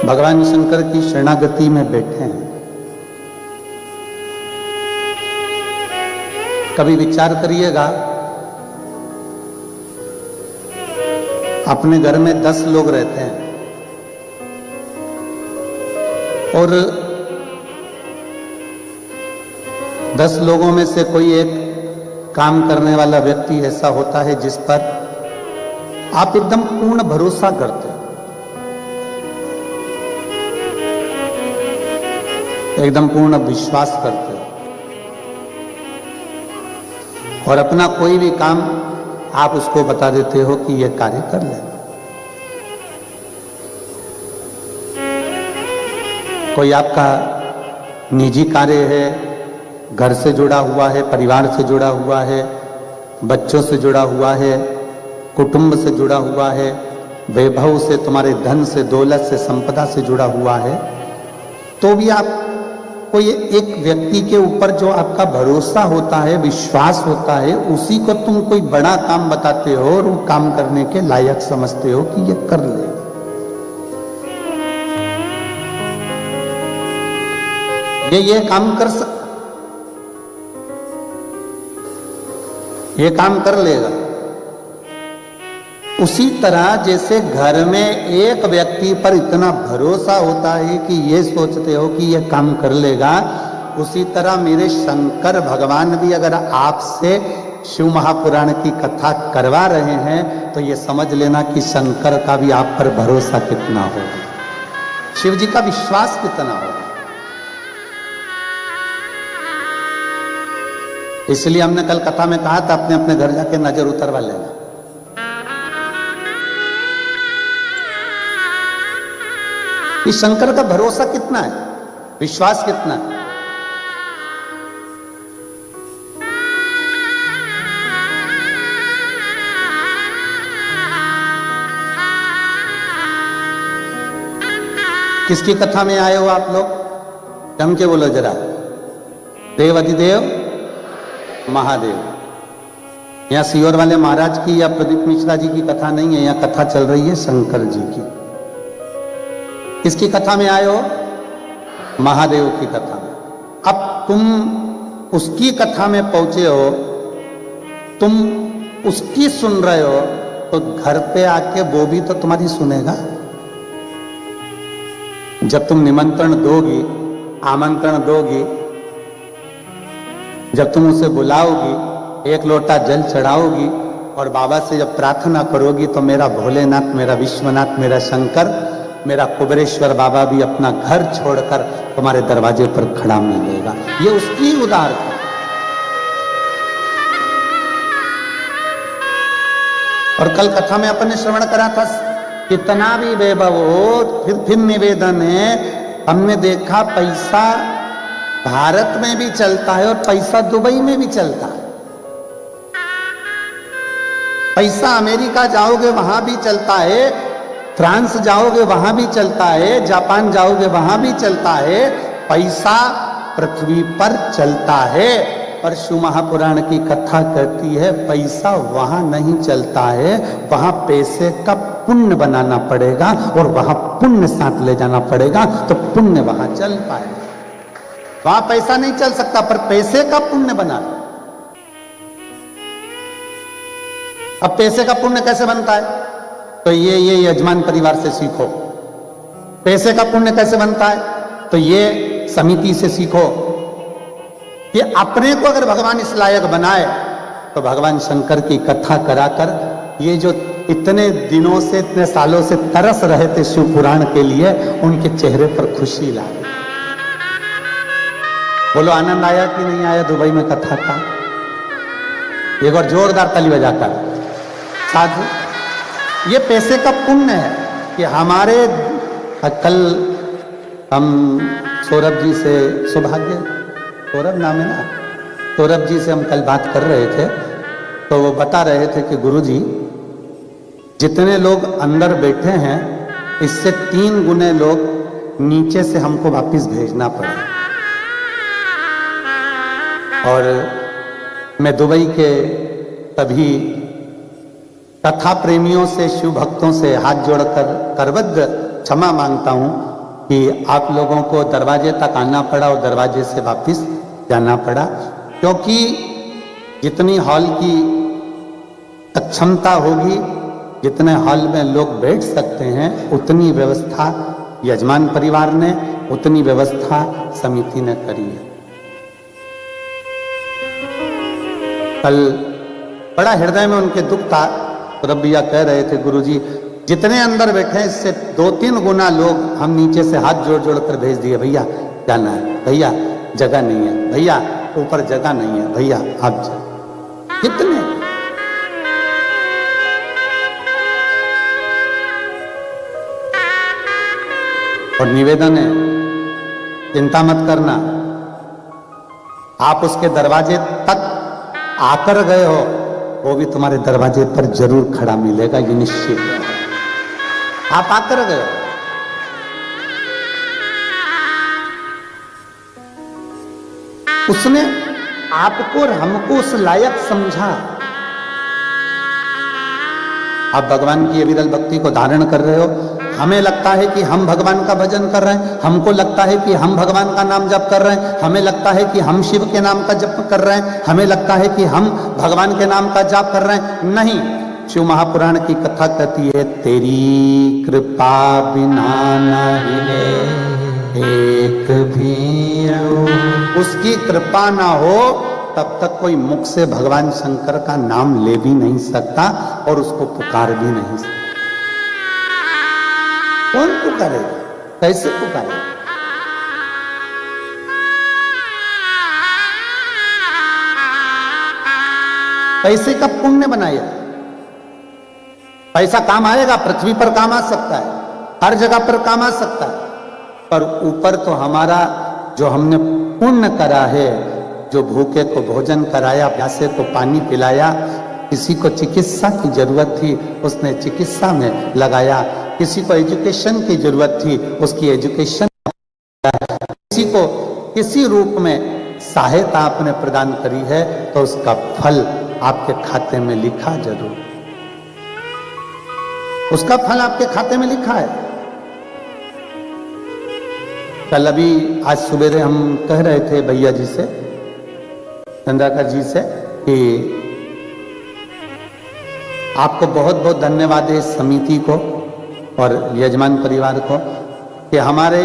भगवान शंकर की शरणागति में बैठे हैं। कभी विचार करिएगा, अपने घर में 10 लोग रहते हैं और 10 लोगों में से कोई एक काम करने वाला व्यक्ति ऐसा होता है जिस पर आप एकदम पूर्ण भरोसा करते हो, एकदम पूर्ण विश्वास करते हो और अपना कोई भी काम आप उसको बता देते हो कि यह कार्य कर ले। कोई आपका निजी कार्य है, घर से जुड़ा हुआ है, परिवार से जुड़ा हुआ है, बच्चों से जुड़ा हुआ है, कुटुंब से जुड़ा हुआ है, वैभव से, तुम्हारे धन से, दौलत से, संपदा से जुड़ा हुआ है, तो भी आप कोई एक व्यक्ति के ऊपर जो आपका भरोसा होता है, विश्वास होता है, उसी को तुम कोई बड़ा काम बताते हो और वो काम करने के लायक समझते हो कि ये कर ले। ये काम कर लेगा। उसी तरह जैसे घर में एक व्यक्ति पर इतना भरोसा होता है कि ये सोचते हो कि ये काम कर लेगा, उसी तरह मेरे शंकर भगवान भी अगर आपसे शिव महापुराण की कथा करवा रहे हैं तो ये समझ लेना कि शंकर का भी आप पर भरोसा कितना होगा, शिव जी का विश्वास कितना होगा। इसलिए हमने कल कथा में कहा था, अपने अपने घर जाके नजर उतरवा लेना। इस शंकर का भरोसा कितना है, विश्वास कितना है। किसकी कथा में आए हो आप लोग? जम के बोलो जरा। देव अधिदेव महादेव। यहां सीहोर वाले महाराज की या प्रदीप मिश्रा जी की कथा नहीं है, यहां कथा चल रही है शंकर जी की। किसकी कथा में आए हो? महादेव की कथा में। अब तुम उसकी कथा में पहुंचे हो, तुम उसकी सुन रहे हो, तो घर पे आके वो भी तो तुम्हारी सुनेगा। जब तुम निमंत्रण दोगी, आमंत्रण दोगी, जब तुम उसे बुलाओगी, एक लोटा जल चढ़ाओगी और बाबा से जब प्रार्थना करोगी तो मेरा भोलेनाथ, मेरा विश्वनाथ, मेरा शंकर, मेरा कुबेरेश्वर बाबा भी अपना घर छोड़कर तुम्हारे दरवाजे पर खड़ा मिलेगा। ये उसकी उदार था। और कल कथा में अपन ने श्रवण करा था, कितना भी वैभव हो, फिर निवेदन है, हमने देखा पैसा भारत में भी चलता है और पैसा दुबई में भी चलता है। पैसा अमेरिका जाओगे वहां भी चलता है, फ्रांस जाओगे वहां भी चलता है, जापान जाओगे वहां भी चलता है। पैसा पृथ्वी पर चलता है। पर शिव महापुराण की कथा कहती है पैसा वहां नहीं चलता है, वहां पैसे का पुण्य बनाना पड़ेगा और वहां पुण्य साथ ले जाना पड़ेगा तो पुण्य वहां चल पाएगा। वहां पैसा नहीं चल सकता पर पैसे का पुण्य बना। अब पैसे का पुण्य कैसे बनता है? तो ये यजमान परिवार से सीखो। पैसे का पुण्य कैसे बनता है? तो ये समिति से सीखो। ये अपने को अगर भगवान इस लायक बनाए तो भगवान शंकर की कथा कराकर ये जो इतने दिनों से, इतने सालों से तरस रहे थे शिव पुराण के लिए, उनके चेहरे पर खुशी लाए। बोलो आनंद आया कि नहीं आया दुबई में कथा का? एक और जोरदार ताली बजाकर। साधु, ये पैसे का पुण्य है कि हमारे कल हम सौरभ जी से, सौभाग्य सौरभ नाम है ना, सौरभ जी से हम कल बात कर रहे थे तो वो बता रहे थे कि गुरुजी जितने लोग अंदर बैठे हैं इससे 3 गुने लोग नीचे से हमको वापस भेजना पड़े। और मैं दुबई के सभी कथा प्रेमियों से, शिव भक्तों से हाथ जोड़कर करबद्ध क्षमा मांगता हूं कि आप लोगों को दरवाजे तक आना पड़ा और दरवाजे से वापस जाना पड़ा, क्योंकि जितनी हॉल की क्षमता होगी, जितने हॉल में लोग बैठ सकते हैं, उतनी व्यवस्था यजमान परिवार ने, उतनी व्यवस्था समिति ने करी है। कल बड़ा हृदय में उनके दुख था, तो रब्बिया कह रहे थे गुरुजी जितने अंदर बैठे हैं इससे 2-3 गुना लोग हम नीचे से हाथ जोड़ जोड़ कर भेज दिए, भैया जाना है, भैया जगह नहीं है, भैया ऊपर जगह नहीं है, भैया आप जाए। कितने और निवेदन है, चिंता मत करना, आप उसके दरवाजे तक आकर गए हो, वो भी तुम्हारे दरवाजे पर जरूर खड़ा मिलेगा, ये निश्चित है। आप आकर गए हो, उसने आपको और हमको उस लायक समझा। आप भगवान की विरल भक्ति को धारण कर रहे हो, हमें लगता है कि हम भगवान का भजन कर रहे हैं, हमको लगता है कि हम भगवान का नाम जप कर रहे हैं, हमें लगता है कि हम शिव के नाम का जप कर रहे हैं, हमें लगता है कि हम भगवान के नाम का जाप कर रहे हैं। नहीं, शिव महापुराण की कथा कहती है, तेरी कृपा बिना नहीं एक भी, उसकी कृपा ना हो तब तक कोई मुख से भगवान शंकर का नाम ले भी नहीं सकता और उसको पुकार भी नहीं सकता। कौन पुकारेगा, कैसे पुकारेगा? पैसे का पुण्य बनाएगा, पैसा काम आएगा, पृथ्वी पर काम आ सकता है, हर जगह पर काम आ सकता है, पर ऊपर तो हमारा जो हमने पुण्य करा है, जो भूखे को भोजन कराया, प्यासे को पानी पिलाया, किसी को चिकित्सा की जरूरत थी उसने चिकित्सा में लगाया, किसी को एजुकेशन की जरूरत थी उसकी एजुकेशन, किसी को किसी रूप में सहायता आपने प्रदान करी है तो उसका फल आपके खाते में लिखा जरूर, उसका फल आपके खाते में लिखा है। कल अभी आज सवेरे हम कह रहे थे भैया जी से, चंद्राकर जी से, कि आपको बहुत बहुत धन्यवाद है इस समिति को और यजमान परिवार को कि हमारे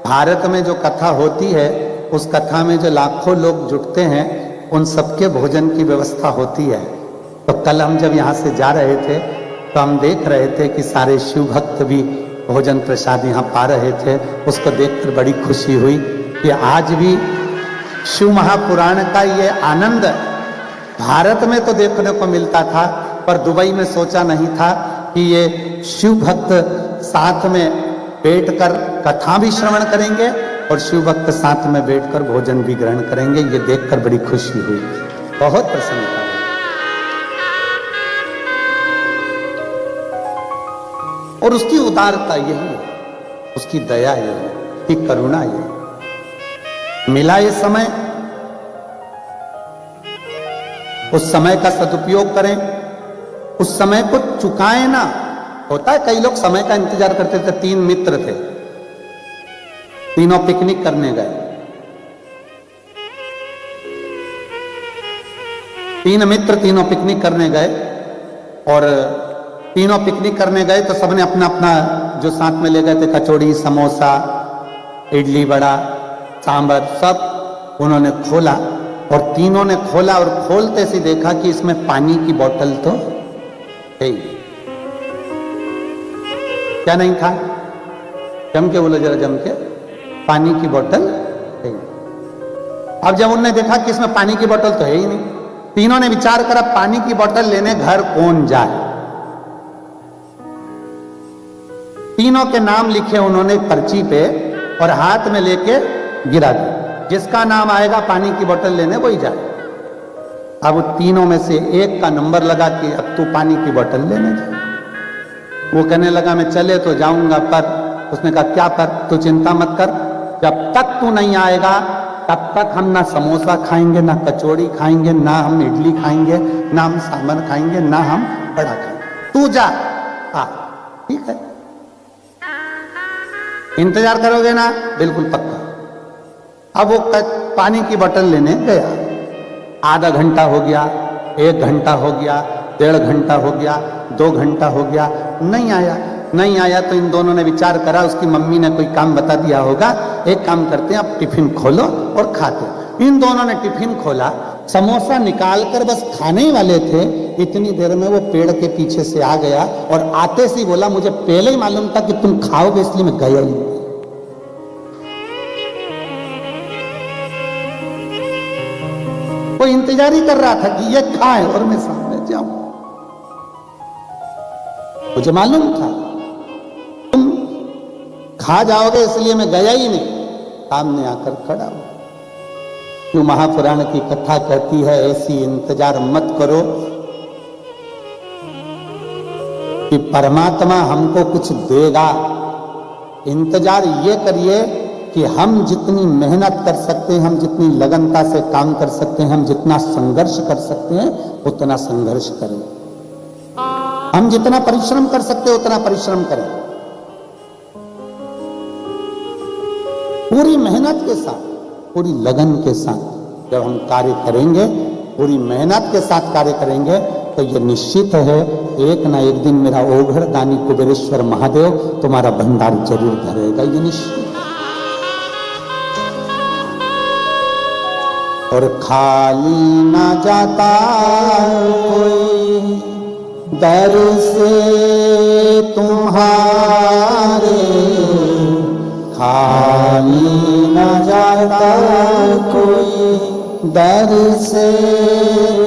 भारत में जो कथा होती है उस कथा में जो लाखों लोग जुटते हैं उन सबके भोजन की व्यवस्था होती है। तो कल हम जब यहाँ से जा रहे थे तो हम देख रहे थे कि सारे शिव भक्त भी भोजन प्रसाद यहाँ पा रहे थे, उसको देखकर बड़ी खुशी हुई कि आज भी शिव महापुराण का ये आनंद भारत में तो देखने को मिलता था, पर दुबई में सोचा नहीं था कि ये शिव भक्त साथ में बैठकर कथा भी श्रवण करेंगे और शिव भक्त साथ में बैठकर भोजन भी ग्रहण करेंगे। ये देखकर बड़ी खुशी हुई, बहुत प्रसन्नता हुई। और उसकी उदारता यही है, उसकी दया यही है, उसकी करुणा यही। मिला ये समय, उस समय का सदुपयोग करें, उस समय को चुकाएं ना। होता है कई लोग समय का इंतजार करते थे। 3 मित्र थे, तीनों पिकनिक करने गए, 3 मित्र तीनों पिकनिक करने गए और तीनों पिकनिक करने गए तो सबने अपना अपना जो साथ में ले गए थे, कचौड़ी, समोसा, इडली, बड़ा, सांभर, सब उन्होंने खोला और तीनों ने खोला और खोलते से देखा कि इसमें पानी की बोतल तो है ही। क्या नहीं था? जम के बोलो जरा, जम के, पानी की बोतल है ही। अब जब उन्होंने देखा कि इसमें पानी की बोतल तो है ही नहीं, तीनों ने विचार करा पानी की बोतल लेने घर कौन जाए। तीनों के नाम लिखे उन्होंने पर्ची पे और हाथ में लेके गिरा दिया, जिसका नाम आएगा पानी की बोतल लेने वही जाए। अब तीनों में से एक का नंबर लगा कि अब तू पानी की बोतल लेने जा। वो कहने लगा मैं चले तो जाऊंगा, पर उसने कहा क्या पर? तू चिंता मत कर, जब तक तू नहीं आएगा तब तक हम ना समोसा खाएंगे, ना कचौड़ी खाएंगे, ना हम इडली खाएंगे, ना हम सांभर खाएंगे, ना हम बड़ा खाएंगे। तू जा। हाँ ठीक है। इंतजार करोगे ना? बिल्कुल पक्का। अब वो पानी की बोतल लेने गया, आधा घंटा हो गया, 1 घंटा हो गया, 1.5 घंटा हो गया, 2 घंटा हो गया, नहीं आया। नहीं आया तो इन दोनों ने विचार करा, उसकी मम्मी ने कोई काम बता दिया होगा, एक काम करते हैं अब टिफिन खोलो और खाते। इन दोनों ने टिफिन खोला, समोसा निकाल कर बस खाने ही वाले थे, इतनी देर में वो पेड़ के पीछे से आ गया और आते से ही बोला मुझे पहले ही मालूम था कि तुम खाओगे इसलिए मैं गया ही। वो इंतजार ही कर रहा था कि ये खाए और मैं सामने जाऊं। मुझे मालूम था तुम खा जाओगे इसलिए मैं गया ही नहीं, सामने आकर खड़ा हो। क्यों महापुराण की कथा कहती है ऐसी इंतजार मत करो कि परमात्मा हमको कुछ देगा। इंतजार ये करिए कि हम जितनी मेहनत कर सकते हैं, हम जितनी लगनता से काम कर सकते हैं, हम जितना संघर्ष कर सकते हैं उतना संघर्ष करें। हम जितना परिश्रम कर सकते हैं उतना परिश्रम करें, पूरी मेहनत के साथ, पूरी लगन के साथ जब हम कार्य करेंगे, पूरी मेहनत के साथ कार्य करेंगे तो ये निश्चित है एक ना एक दिन मेरा ओघड़ दानी कुबेरेश्वर महादेव तुम्हारा भंडार जरूर भरेगा, ये निश्चित। और खाली ना जाता कोई दर से तुम्हारे, खाली न जाता कोई दर से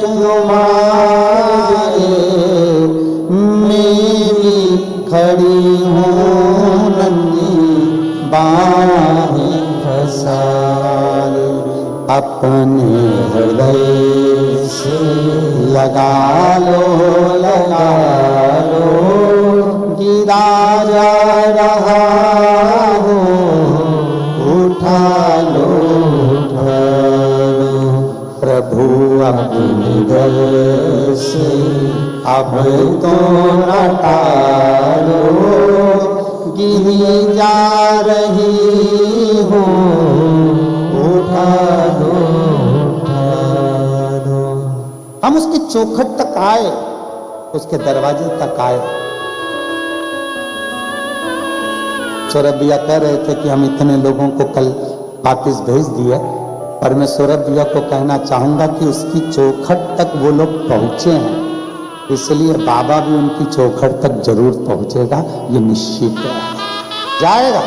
तुम्हारे, मेरी खड़ी हूँ नन्ही बाहें फसाए, अपने हृदय से लगा लो गिरा जा रहा हो, उठा लो प्रभु अपने दर से अब तो न टालो, गिरी जा रही हो, उठा लो। हम उसकी चौखट तक आए, उसके दरवाजे तक आए। सौरभ भैया कह रहे थे कि हम इतने लोगों को कल वापिस भेज दिए, पर मैं सौरभ भैया को कहना चाहूंगा कि उसकी चौखट तक वो लोग पहुंचे हैं, इसलिए बाबा भी उनकी चौखट तक जरूर पहुंचेगा, ये निश्चित है, जाएगा।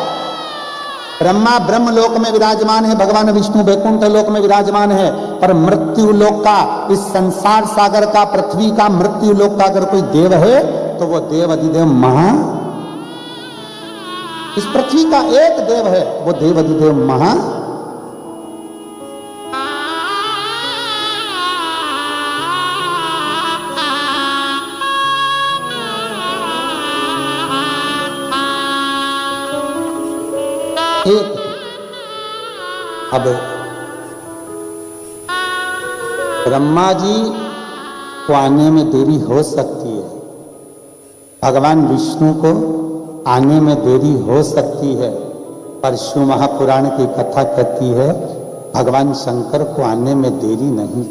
ब्रह्मा ब्रह्म लोक में विराजमान है, भगवान विष्णु वैकुंठ लोक में विराजमान है, पर मृत्यु लोक का, इस संसार सागर का, पृथ्वी का, मृत्यु लोक का अगर कोई देव है तो वो देव अधिदेव महा, इस पृथ्वी का एक देव है, वो देव अधिदेव महा। एक अब ब्रह्मा जी को आने में देरी हो सकती है, भगवान विष्णु को आने में देरी हो सकती है, पर शिव महापुराण की कथा कहती है भगवान शंकर को आने में देरी नहीं,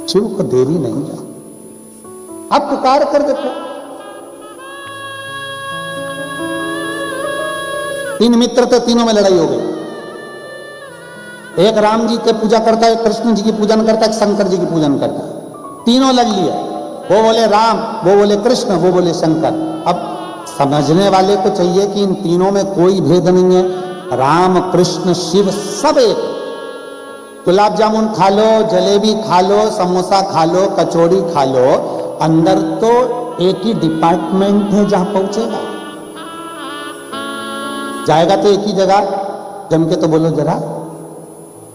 शिव को देरी नहीं है। आप पुकार कर देखो, 3 मित्र थे, तीनों में लड़ाई हो गई। एक राम जी के पूजा करता है, एक कृष्ण जी की पूजन करता है, एक शंकर जी की पूजन करता है, तीनों लड़ लिए। वो बोले राम, वो बोले कृष्ण, वो बोले शंकर। अब समझने वाले को चाहिए कि इन तीनों में कोई भेद नहीं है, राम कृष्ण शिव सब एक। गुलाब जामुन खा लो, जलेबी खा लो, समोसा खा लो, कचौड़ी खा लो, अंदर तो एक ही डिपार्टमेंट है जहां पहुंचेगा, जाएगा तो एक ही जगह। जम के तो बोलो जरा,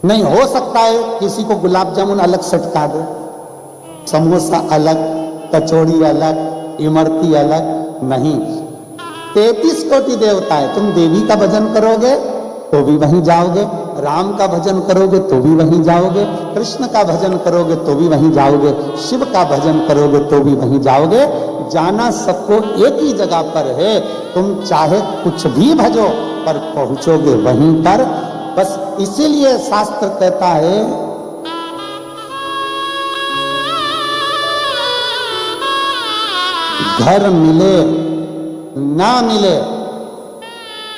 नहीं हो सकता है किसी को गुलाब जामुन अलग सटका दो, समोसा अलग, कचौड़ी अलग, इमरती अलग, नहीं। 33 कोटि देवता है, तुम देवी का भजन करोगे तो भी वहीं जाओगे, राम का भजन करोगे तो भी वहीं जाओगे, कृष्ण का भजन करोगे तो भी वहीं जाओगे, शिव का भजन करोगे तो भी वहीं जाओगे। जाना सबको एक ही जगह पर है, तुम चाहे कुछ भी भजो, पर पहुंचोगे वहीं पर। बस इसीलिए शास्त्र कहता है घर मिले ना मिले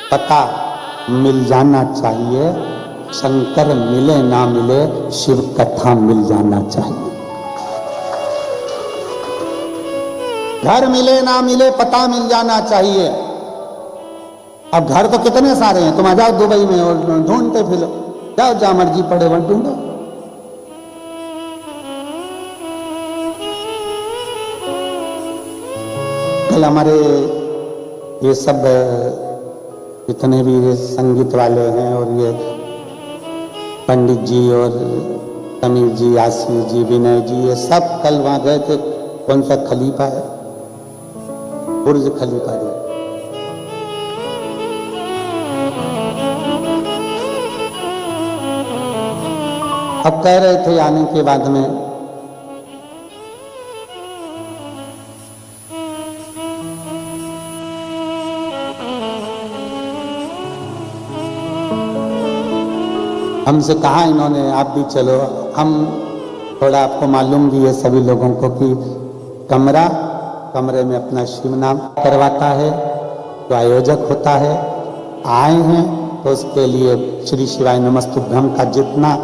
पता मिल जाना चाहिए, शंकर मिले ना मिले शिव कथा मिल जाना चाहिए। घर मिले ना मिले पता मिल जाना चाहिए। अब घर तो कितने सारे हैं, तुम आ जाओ दुबई में और ढूंढते फिरो, जाओ जहां मर्जी पड़े वहां ढूंढो। कल हमारे ये सब जितने भी ये संगीत वाले हैं और ये पंडित जी और समीर जी, आशीष जी, विनय जी, ये सब कल वहां गए थे। कौन सा खलीफा है, बुर्ज खलीफा है। अब कह रहे थे आने के बाद में हमसे कहा इन्होंने आप भी चलो। हम थोड़ा आपको मालूम भी है सभी लोगों को कि कमरे में अपना शिव नाम करवाता है, तो आयोजक होता है। आए हैं तो उसके लिए श्री शिवाय नमस्तुभ्यम का जितना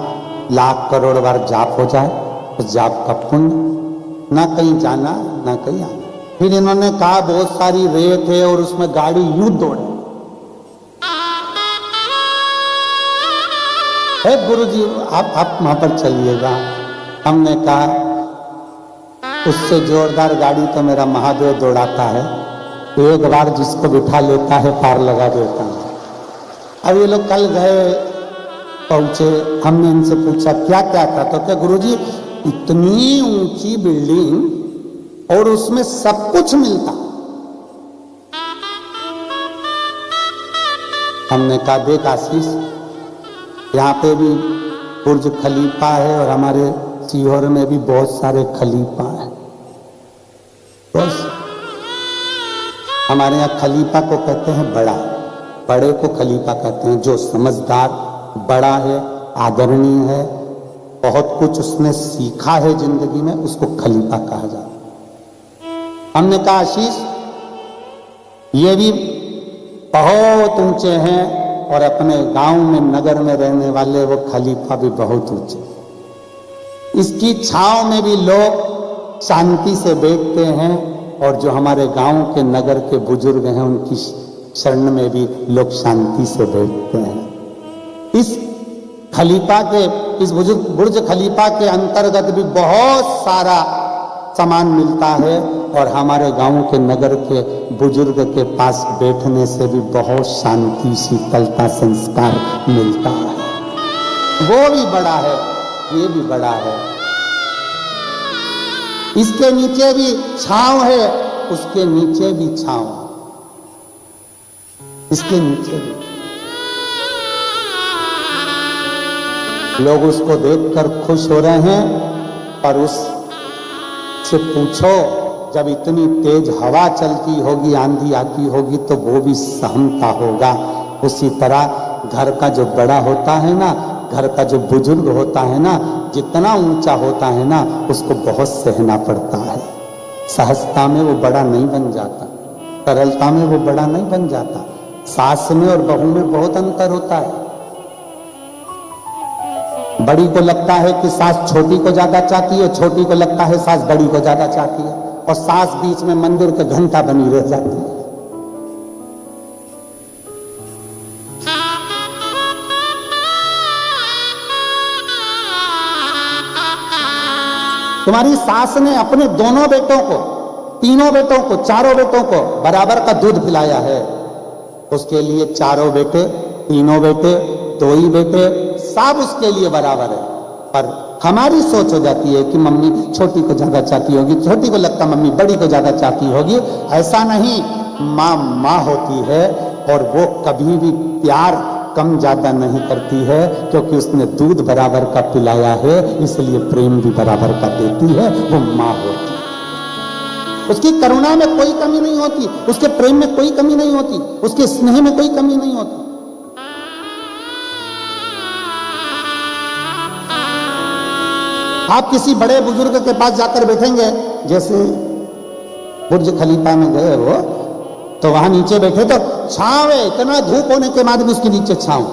लाख करोड़ बार जाप हो जाए उस जाप का पुण्य, ना कहीं जाना ना कहीं आना। फिर इन्होंने कहा बहुत सारी रेत है और उसमें गाड़ी यूं दौड़े। हे गुरुजी आप वहां पर चलिएगा। हमने कहा उससे जोरदार गाड़ी तो मेरा महादेव दौड़ाता है, एक बार जिसको बिठा लेता है पार लगा देता है। अब ये लोग कल गए, पहुंचे, हमने इनसे पूछा क्या क्या था, तो क्या गुरुजी इतनी ऊंची बिल्डिंग और उसमें सब कुछ मिलता। हमने कहा देख आशीष, यहाँ पे भी बुर्ज खलीफा है और हमारे सीहोर में भी बहुत सारे खलीफा है। बस हमारे यहाँ खलीफा को कहते हैं बड़ा, बड़े को खलीफा कहते हैं। जो समझदार बड़ा है, आदरणीय है, बहुत कुछ उसने सीखा है जिंदगी में, उसको खलीफा कहा जाता है। हमने कहा आशीष ये भी बहुत ऊंचे हैं और अपने गांव में नगर में रहने वाले वो खलीफा भी बहुत ऊंचे। इसकी छांव में भी लोग शांति से बैठते हैं और जो हमारे गांव के नगर के बुजुर्ग हैं उनकी शरण में भी लोग शांति से बैठते हैं। इस खलीफा के, इस बुर्ज खलीफा के अंतर्गत भी बहुत सारा सामान मिलता है और हमारे गांव के नगर के बुजुर्ग के पास बैठने से भी बहुत शांति, शीतलता, संस्कार मिलता है। वो भी बड़ा है, ये भी बड़ा है। इसके नीचे भी छांव है, उसके नीचे भी छांव, इसके नीचे भी। लोग उसको देखकर खुश हो रहे हैं और उस से पूछो जब इतनी तेज हवा चलती होगी, आंधी आती होगी तो वो भी सहमता होगा। उसी तरह घर का जो बड़ा होता है ना, घर का जो बुजुर्ग होता है ना, जितना ऊंचा होता है ना उसको बहुत सहना पड़ता है। सहजता में वो बड़ा नहीं बन जाता, सरलता में वो बड़ा नहीं बन जाता। सास में और बहू में बहुत अंतर होता है। बड़ी को लगता है कि सास छोटी को ज्यादा चाहती है, छोटी को लगता है सास बड़ी को ज्यादा चाहती है, और सास बीच में मंदिर के घंटा बनी रह जाती है। तुम्हारी सास ने अपने दोनों बेटों को, तीनों बेटों को, चारों बेटों को बराबर का दूध पिलाया है। उसके लिए चारों बेटे, तीनों बेटे, दो ही बेटे, सब उसके लिए बराबर है। पर हमारी सोच हो जाती है कि मम्मी छोटी को ज्यादा चाहती होगी, छोटी को लगता मम्मी बड़ी को ज्यादा चाहती होगी। ऐसा नहीं, माँ माँ होती है और वो कभी भी प्यार कम ज्यादा नहीं करती है, क्योंकि उसने दूध बराबर का पिलाया है, इसलिए प्रेम भी बराबर का देती है। वो माँ होती है, उसकी करुणा में कोई कमी नहीं होती, उसके प्रेम में कोई कमी नहीं होती, उसके स्नेह में कोई कमी नहीं होती। आप किसी बड़े बुजुर्ग के पास जाकर बैठेंगे, जैसे बुर्ज खलीफा में गए हो तो वहां नीचे बैठे तो छांव है, इतना धूप होने के बाद भी उसके नीचे छांव।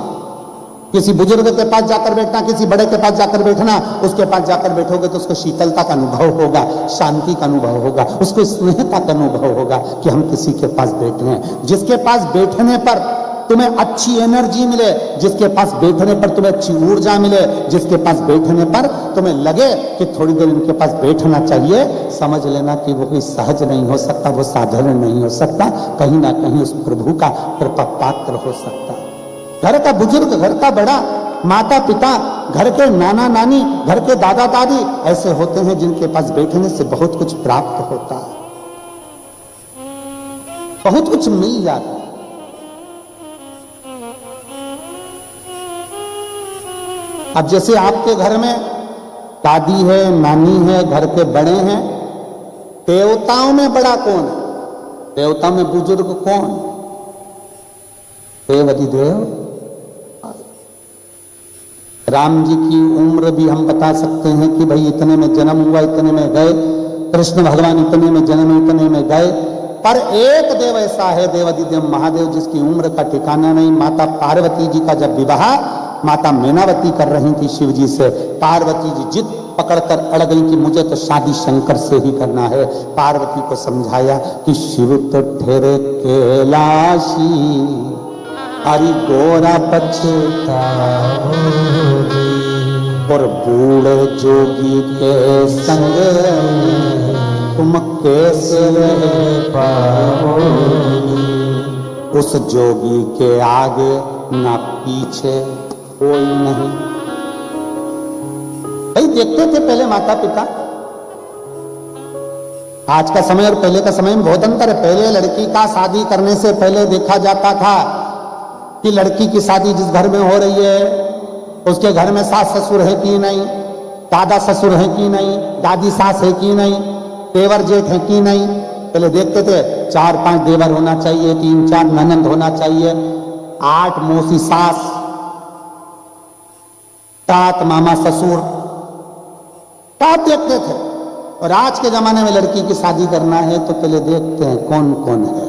किसी बुजुर्ग के पास जाकर बैठना, किसी बड़े के पास जाकर बैठना, उसके पास जाकर बैठोगे तो उसको शीतलता का अनुभव होगा, शांति का अनुभव होगा, उसको स्नेहता का अनुभव होगा कि हम किसी के पास बैठे हैं। जिसके पास बैठने पर तुम्हें अच्छी एनर्जी मिले, जिसके पास बैठने पर तुम्हें अच्छी ऊर्जा मिले, जिसके पास बैठने पर तुम्हें लगे कि थोड़ी देर इनके पास बैठना चाहिए, समझ लेना कि वो कोई सहज नहीं हो सकता, वो साधारण नहीं हो सकता, कहीं ना कहीं उस प्रभु का कृपा पात्र हो सकता। घर का बुजुर्ग, घर का बड़ा, माता पिता, घर के नाना नानी, घर के दादा दादी ऐसे होते हैं जिनके पास बैठने से बहुत कुछ प्राप्त होता है, बहुत कुछ मिल जाता है। अब जैसे आपके घर में दादी है, नानी है, घर के बड़े हैं, देवताओं में बड़ा कौन है? देवता में बुजुर्ग कौन? देवाधिदेव राम जी की उम्र भी हम बता सकते हैं कि भाई इतने में जन्म हुआ, इतने में गए। कृष्ण भगवान इतने में जन्म, इतने में गए। पर एक देव ऐसा है, देवाधिदेव महादेव, जिसकी उम्र का ठिकाना नहीं। माता पार्वती जी का जब विवाह माता मैनावती कर रही थी शिव जी से, पार्वती जी जिद पकड़कर अड़ गई कि मुझे तो शादी शंकर से ही करना है। पार्वती को समझाया कि शिव तो ठहरे कैलाशी, हरि गोरा पछताओगी, और बूढ़े जोगी के संग में तुम कैसे रह पाओगी। उस जोगी के आगे ना पीछे कोई नहीं। भाई देखते थे पहले माता पिता, आज का समय और पहले का समय में बहुत अंतर है। पहले लड़की का शादी करने से पहले देखा जाता था कि लड़की की शादी जिस घर में हो रही है उसके घर में सास ससुर है कि नहीं, दादा ससुर है कि नहीं, दादी सास है कि नहीं, देवर जेठ है कि नहीं। पहले देखते थे 4-5 देवर होना चाहिए, 3-4 ननंद होना चाहिए, 8 मौसी सास, 7 मामा ससुर, सब देखते थे। और आज के जमाने में लड़की की शादी करना है तो पहले देखते हैं कौन कौन है।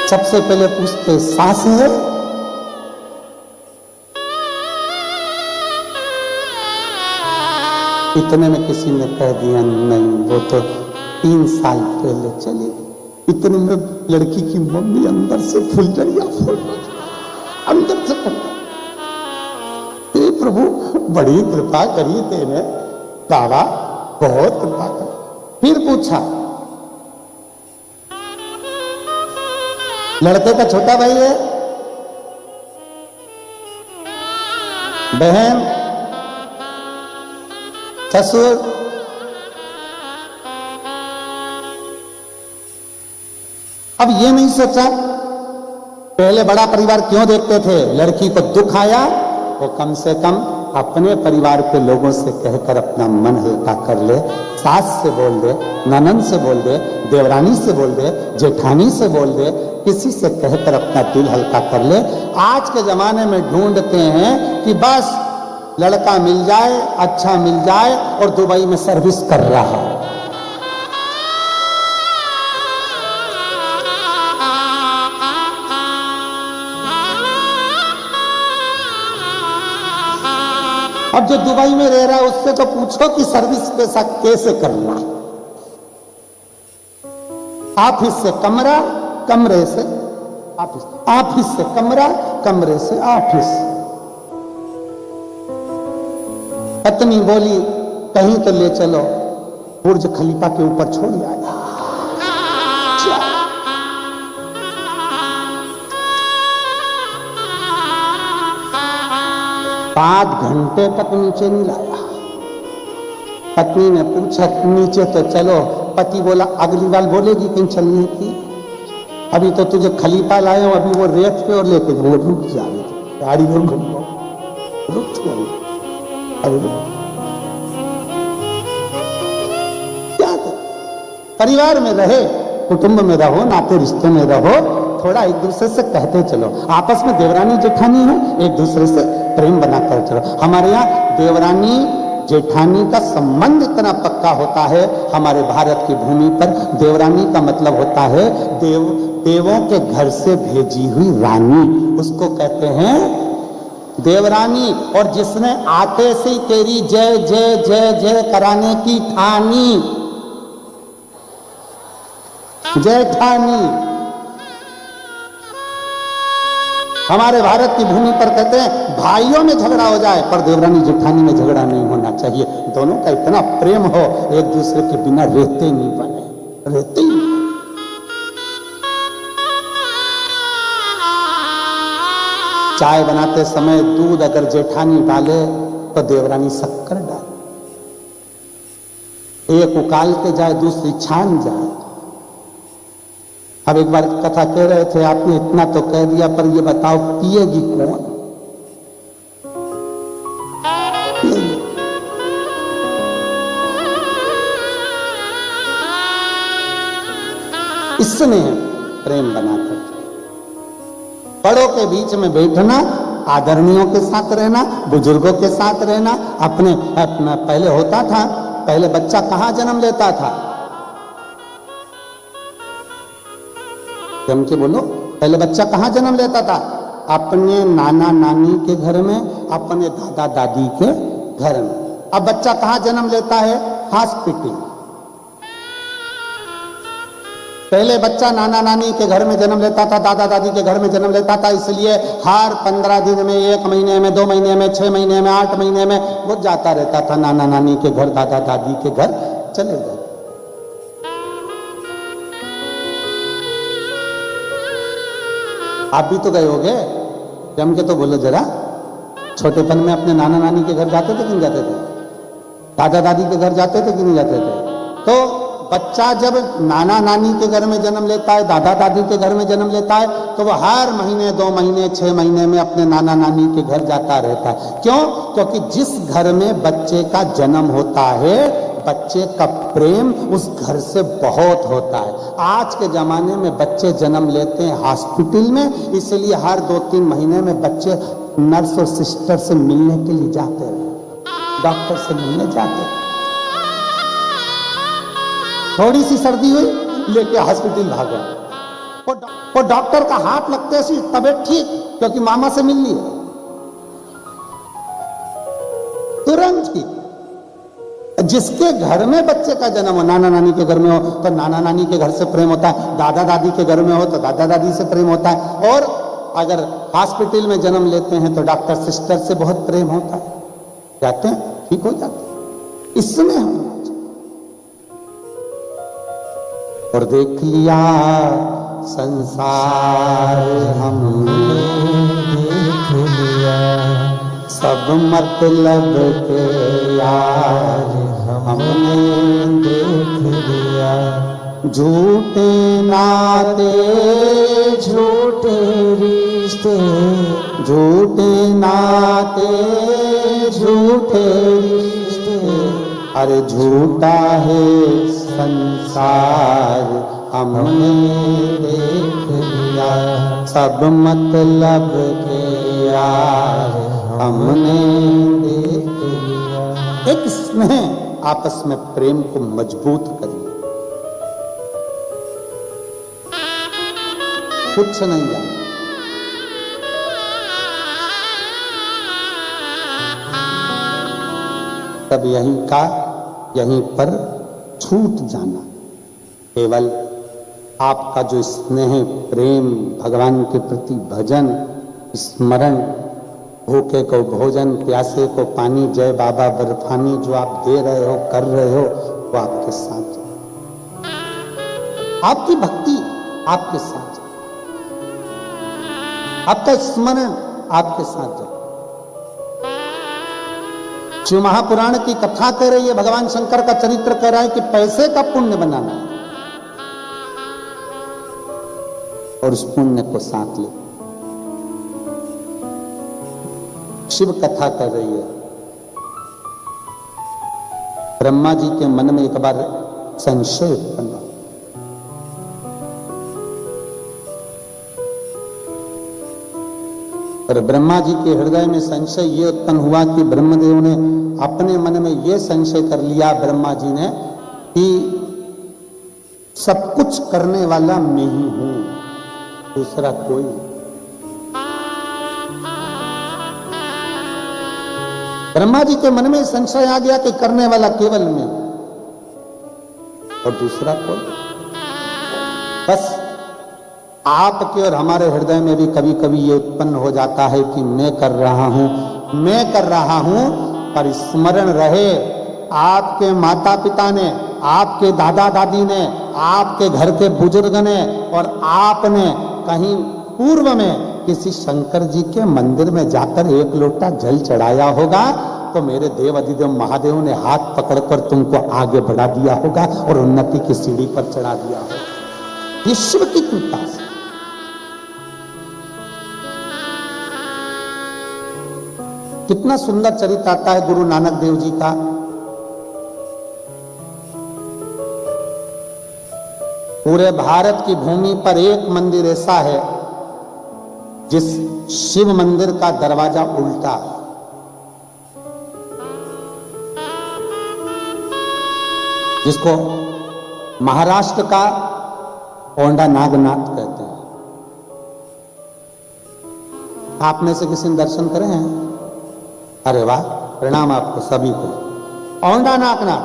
सबसे पहले पूछते सास है, इतने में किसी ने कह दिया नहीं वो तो 3 साल पहले चली गई। इतने में लड़की की मम्मी अंदर से फुलझड़ियां फोड़ अंदर से प्रभु बड़ी कृपा करी तेने बाबा, बहुत कृपा करी। फिर पूछा लड़के का छोटा भाई है, बहन, ससुर, अब ये नहीं सोचा पहले बड़ा परिवार क्यों देखते थे। लड़की को दुख आया वो कम से कम अपने परिवार के लोगों से कहकर अपना मन हल्का कर ले। सास से बोल दे, ननंद से बोल दे, देवरानी से बोल दे, जेठानी से बोल दे, किसी से कहकर अपना दिल हल्का कर ले। आज के जमाने में ढूंढते हैं कि बस लड़का मिल जाए, अच्छा मिल जाए और दुबई में सर्विस कर रहा है। अब जो दुबई में रह रहा है उससे तो पूछो कि सर्विस पैसा कैसे करना। ऑफिस से कमरा, कमरे से ऑफिस, ऑफिस से कमरा, कमरे से ऑफिस। पत्नी बोली कहीं तो ले चलो, बुर्ज खलीफा के ऊपर छोड़ आया। 5 घंटे तक नीचे नहीं लाया। पत्नी ने पूछा नीचे तो चलो, पति बोला अगली बार बोलेगी कहीं चलने की, अभी तो तुझे खलीफा लाए हो, अभी वो रेत पे और लेके वो रुक जाए, गाड़ी में घूमो, रुक गई। क्या परिवार में रहे, कुटुंब में रहो, नाते रिश्ते में रहो, थोड़ा एक दूसरे से कहते चलो, आपस में देवरानी जेठानी है, एक दूसरे से प्रेम बनाकर चलो। हमारे यहाँ देवरानी जेठानी का संबंध इतना पक्का होता है। हमारे भारत की भूमि पर देवरानी का मतलब होता है देवों के घर से भेजी हुई रानी, उसको कहते हैं देवरानी। और जिसने आते से तेरी जय जय जय जय कराने की ठानी, जेठानी। हमारे भारत की भूमि पर कहते हैं भाइयों में झगड़ा हो जाए पर देवरानी जेठानी में झगड़ा नहीं होना चाहिए। दोनों का इतना प्रेम हो, एक दूसरे के बिना रहते नहीं बने, रहते ही। चाय बनाते समय दूध अगर जेठानी डाले तो देवरानी शक्कर डाले, एक उकाल के जाए दूसरी छान जाए। अब एक बार कथा कह रहे थे, आपने इतना तो कह दिया पर ये बताओ पिएगी कौन? इसमें प्रेम बनाकर बड़ों के बीच में बैठना, आदरणीयों के साथ रहना, बुजुर्गों के साथ रहना। अपना पहले होता था, पहले बच्चा कहां जन्म लेता था? जम के बोलो, पहले बच्चा कहां जन्म लेता था? अपने नाना नानी के घर में, अपने दादा दादी के घर में। अब बच्चा कहां जन्म लेता है? हॉस्पिटल। पहले बच्चा नाना नानी के घर में जन्म लेता था, दादा दादी के घर में जन्म लेता था, इसलिए हर 15 दिन में, 1 महीने में, 2 महीने में, 6 महीने में, 8 महीने में वो जाता रहता था नाना नानी के घर, दादा दादी के घर चले गए। आप भी तो गए होगे, जम के तो बोलो जरा। छोटेपन में अपने नाना नानी के घर जाते थे कि नहीं जाते थे? दादा दादी के घर जाते थे कि नहीं जाते थे? तो बच्चा जब नाना नानी के घर में जन्म लेता है, दादा दादी के घर में जन्म लेता है, तो वह हर महीने, 2 महीने, 6 महीने में अपने नाना नानी के घर जाता रहता है। क्यों? क्योंकि जिस घर में बच्चे का जन्म होता है, बच्चे का प्रेम उस घर से बहुत होता है। आज के जमाने में बच्चे जन्म लेते हैं हॉस्पिटल में, इसलिए हर 2-3 महीने में बच्चे नर्स और सिस्टर से मिलने के लिए जाते हैं, डॉक्टर से मिलने जाते हैं। थोड़ी सी सर्दी हुई, लेके हॉस्पिटल भागे, और डॉक्टर का हाथ लगते ऐसी तबीयत ठीक, क्योंकि मामा से मिल ली है, तुरंत ही। जिसके घर में बच्चे का जन्म हो, नाना नानी के घर में हो तो नाना नानी के घर से प्रेम होता है, दादा दादी के घर में हो तो दादा दादी से प्रेम होता है, और अगर हॉस्पिटल में जन्म लेते हैं तो डॉक्टर सिस्टर से बहुत प्रेम होता है, जाते हैं ठीक हो जाते हैं। इसमें हम और देख लिया संसार हमने, देख लिया सब मतलब के यार हमने देख लिया। झूठे नाते झूठे रिश्ते, झूठे नाते झूठे रिश्ते, अरे झूठा है संसार हमने देख लिया। सब मतलब के यार हमने देख लिया। एक स्नेह आपस में प्रेम को मजबूत करिए, कुछ नहीं जाए। तब यहीं पर छूट जाना। केवल आपका जो स्नेह, प्रेम, भगवान के प्रति भजन, स्मरण, भूखे को भोजन, प्यासे को पानी, जय बाबा बर्फानी जो आप दे रहे हो, कर रहे हो, वो आपके साथ है। आपकी भक्ति आपके साथ है, आपका स्मरण आपके साथ है। शिव महापुराण की कथा कह रही है, भगवान शंकर का चरित्र कह रहा है कि पैसे का पुण्य बनाना है और उस पुण्य को साथ ले। शिव कथा कर रही है। ब्रह्मा जी के मन में एक बार संशय उत्पन्न, और ब्रह्मा जी के हृदय में संशय ये उत्पन्न हुआ कि ब्रह्मदेव ने अपने मन में ये संशय कर लिया ब्रह्मा जी ने कि सब कुछ करने वाला मैं ही हूं, दूसरा कोई। ब्रह्मा जी के मन में संशय आ गया कि करने वाला केवल मैं और दूसरा कोई। बस आपके और हमारे हृदय में भी कभी कभी ये उत्पन्न हो जाता है कि मैं कर रहा हूं, मैं कर रहा हूं, पर स्मरण रहे आपके माता पिता ने, आपके दादा दादी ने, आपके घर के बुजुर्ग ने और आपने कहीं पूर्व में किसी शंकर जी के मंदिर में जाकर एक लोटा जल चढ़ाया होगा, तो मेरे देव अधिदेव महादेव ने हाथ पकड़कर तुमको आगे बढ़ा दिया होगा और उन्नति की सीढ़ी पर चढ़ा दिया होगा। ये शिव की कृपा से। कितना सुंदर चरित्र आता है गुरु नानक देव जी का। पूरे भारत की भूमि पर एक मंदिर ऐसा है जिस शिव मंदिर का दरवाजा उल्टा है। जिसको महाराष्ट्र का औंधा नागनाथ कहते हैं। आप में से किसी ने दर्शन करे हैं? अरे वाह, प्रणाम आपको सभी को। औंधा नागनाथ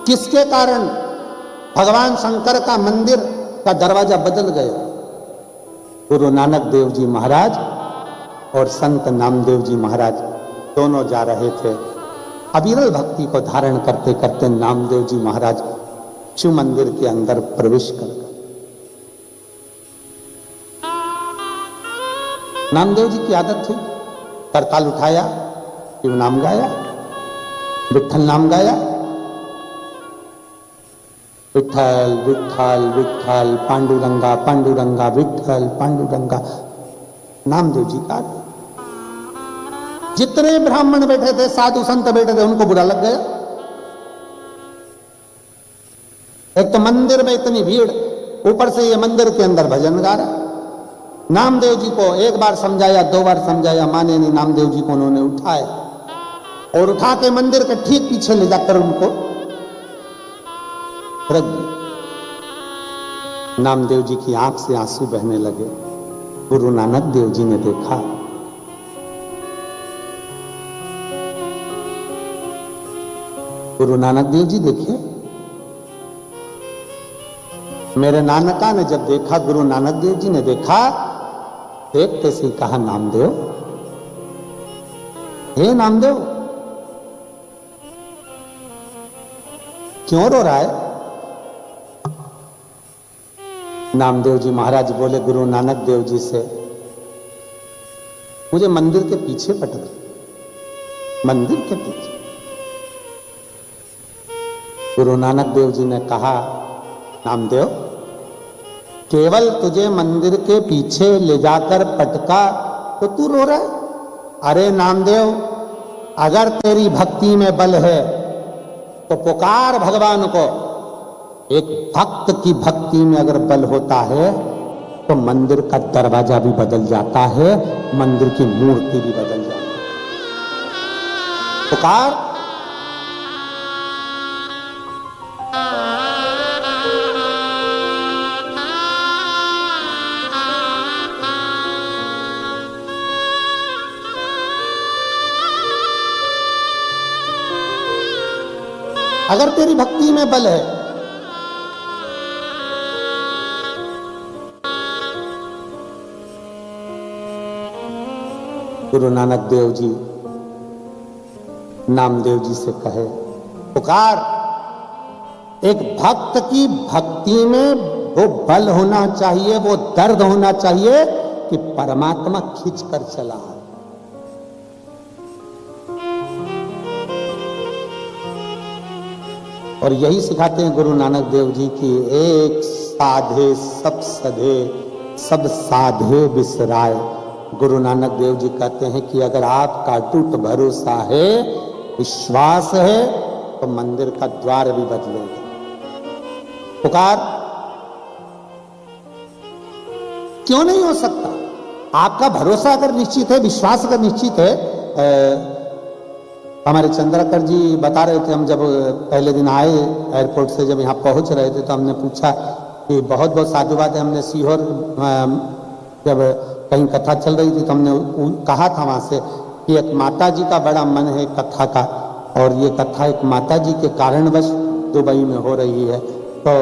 किसके कारण भगवान शंकर का मंदिर का दरवाजा बदल गया? गुरु नानक देव जी महाराज और संत नामदेव जी महाराज दोनों जा रहे थे। अविरल भक्ति को धारण करते करते नामदेव जी महाराज शिव मंदिर के अंदर प्रवेश कर गए। नामदेव जी की आदत थी, करताल उठाया, शिव नाम गाया, विठ्ठल नाम गाया, विठ्ठल विठ्ठल विठ्ठल पांडुरंगा पांडुरंगा विठ्ठल पांडुरंगा। नामदेव जी का जितने ब्राह्मण बैठे थे, साधु संत बैठे थे, उनको बुरा लग गया। एक तो मंदिर में इतनी भीड़, ऊपर से ये मंदिर के अंदर भजन गा रहा। नामदेव जी को एक बार समझाया, दो बार समझाया, माने नहीं। नामदेव जी को उन्होंने उठाया और उठा के मंदिर के ठीक पीछे ले जाकर उनको रख दिया। नामदेव जी की आंख से आंसू बहने लगे। गुरु नानक देव जी ने देखा, गुरु नानक देव जी देखिए, मेरे नानका ने जब देखा, गुरु नानक देव जी ने देखा, देखते से कहा, नामदेव, हे नामदेव, क्यों रो रहा है? नामदेव जी महाराज बोले गुरु नानक देव जी से, मुझे मंदिर के पीछे पटक, मंदिर के पीछे। गुरु नानक देव जी ने कहा, नामदेव, केवल तुझे मंदिर के पीछे ले जाकर पटका तो तू रो रहा है? अरे नामदेव, अगर तेरी भक्ति में बल है तो पुकार भगवान को। एक भक्त की भक्ति में अगर बल होता है तो मंदिर का दरवाजा भी बदल जाता है, मंदिर की मूर्ति भी बदल जाती है। पुकार। अगर तेरी भक्ति में बल है गुरु नानक देव जी नामदेव जी से कहे, पुकार। एक भक्त की भक्ति में वो बल होना चाहिए, वो दर्द होना चाहिए कि परमात्मा खींच कर चला है। और यही सिखाते हैं गुरु नानक देव जी की, एक साधे सब सधे, सब साधे बिसराए। गुरु नानक देव जी कहते हैं कि अगर आपका टूट भरोसा है, विश्वास है, तो मंदिर का द्वार भी बदलेगा। पुकार। क्यों नहीं हो सकता? आपका भरोसा अगर निश्चित है, विश्वास अगर निश्चित है, हमारे चंद्राकर जी बता रहे थे, हम जब पहले दिन आए एयरपोर्ट से, जब यहाँ पहुँच रहे थे तो हमने पूछा कि बहुत बहुत साधुवाद है। हमने सीहोर जब कहीं कथा चल रही थी तो हमने कहा था वहाँ से कि एक माता जी का बड़ा मन है कथा का, और ये कथा एक माता जी के कारणवश दुबई में हो रही है। तो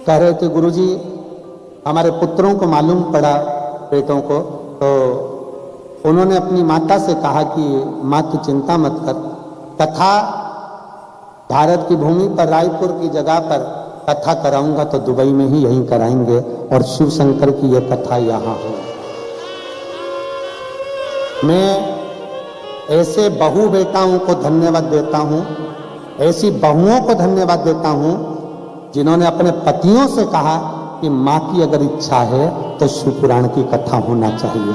कह रहे थे गुरुजी हमारे पुत्रों को मालूम पड़ा, बेटों को, तो उन्होंने अपनी माता से कहा कि माँ तू चिंता मत कर, कथा भारत की भूमि पर रायपुर की जगह पर कथा कराऊंगा तो दुबई में ही यहीं कराएंगे, और शिव शंकर की यह कथा यहाँ हो। मैं ऐसे बहू बेटाओं को धन्यवाद देता हूँ, ऐसी बहुओं को धन्यवाद देता हूँ जिन्होंने अपने पतियों से कहा कि माँ की अगर इच्छा है तो शिव पुराण की कथा होना चाहिए।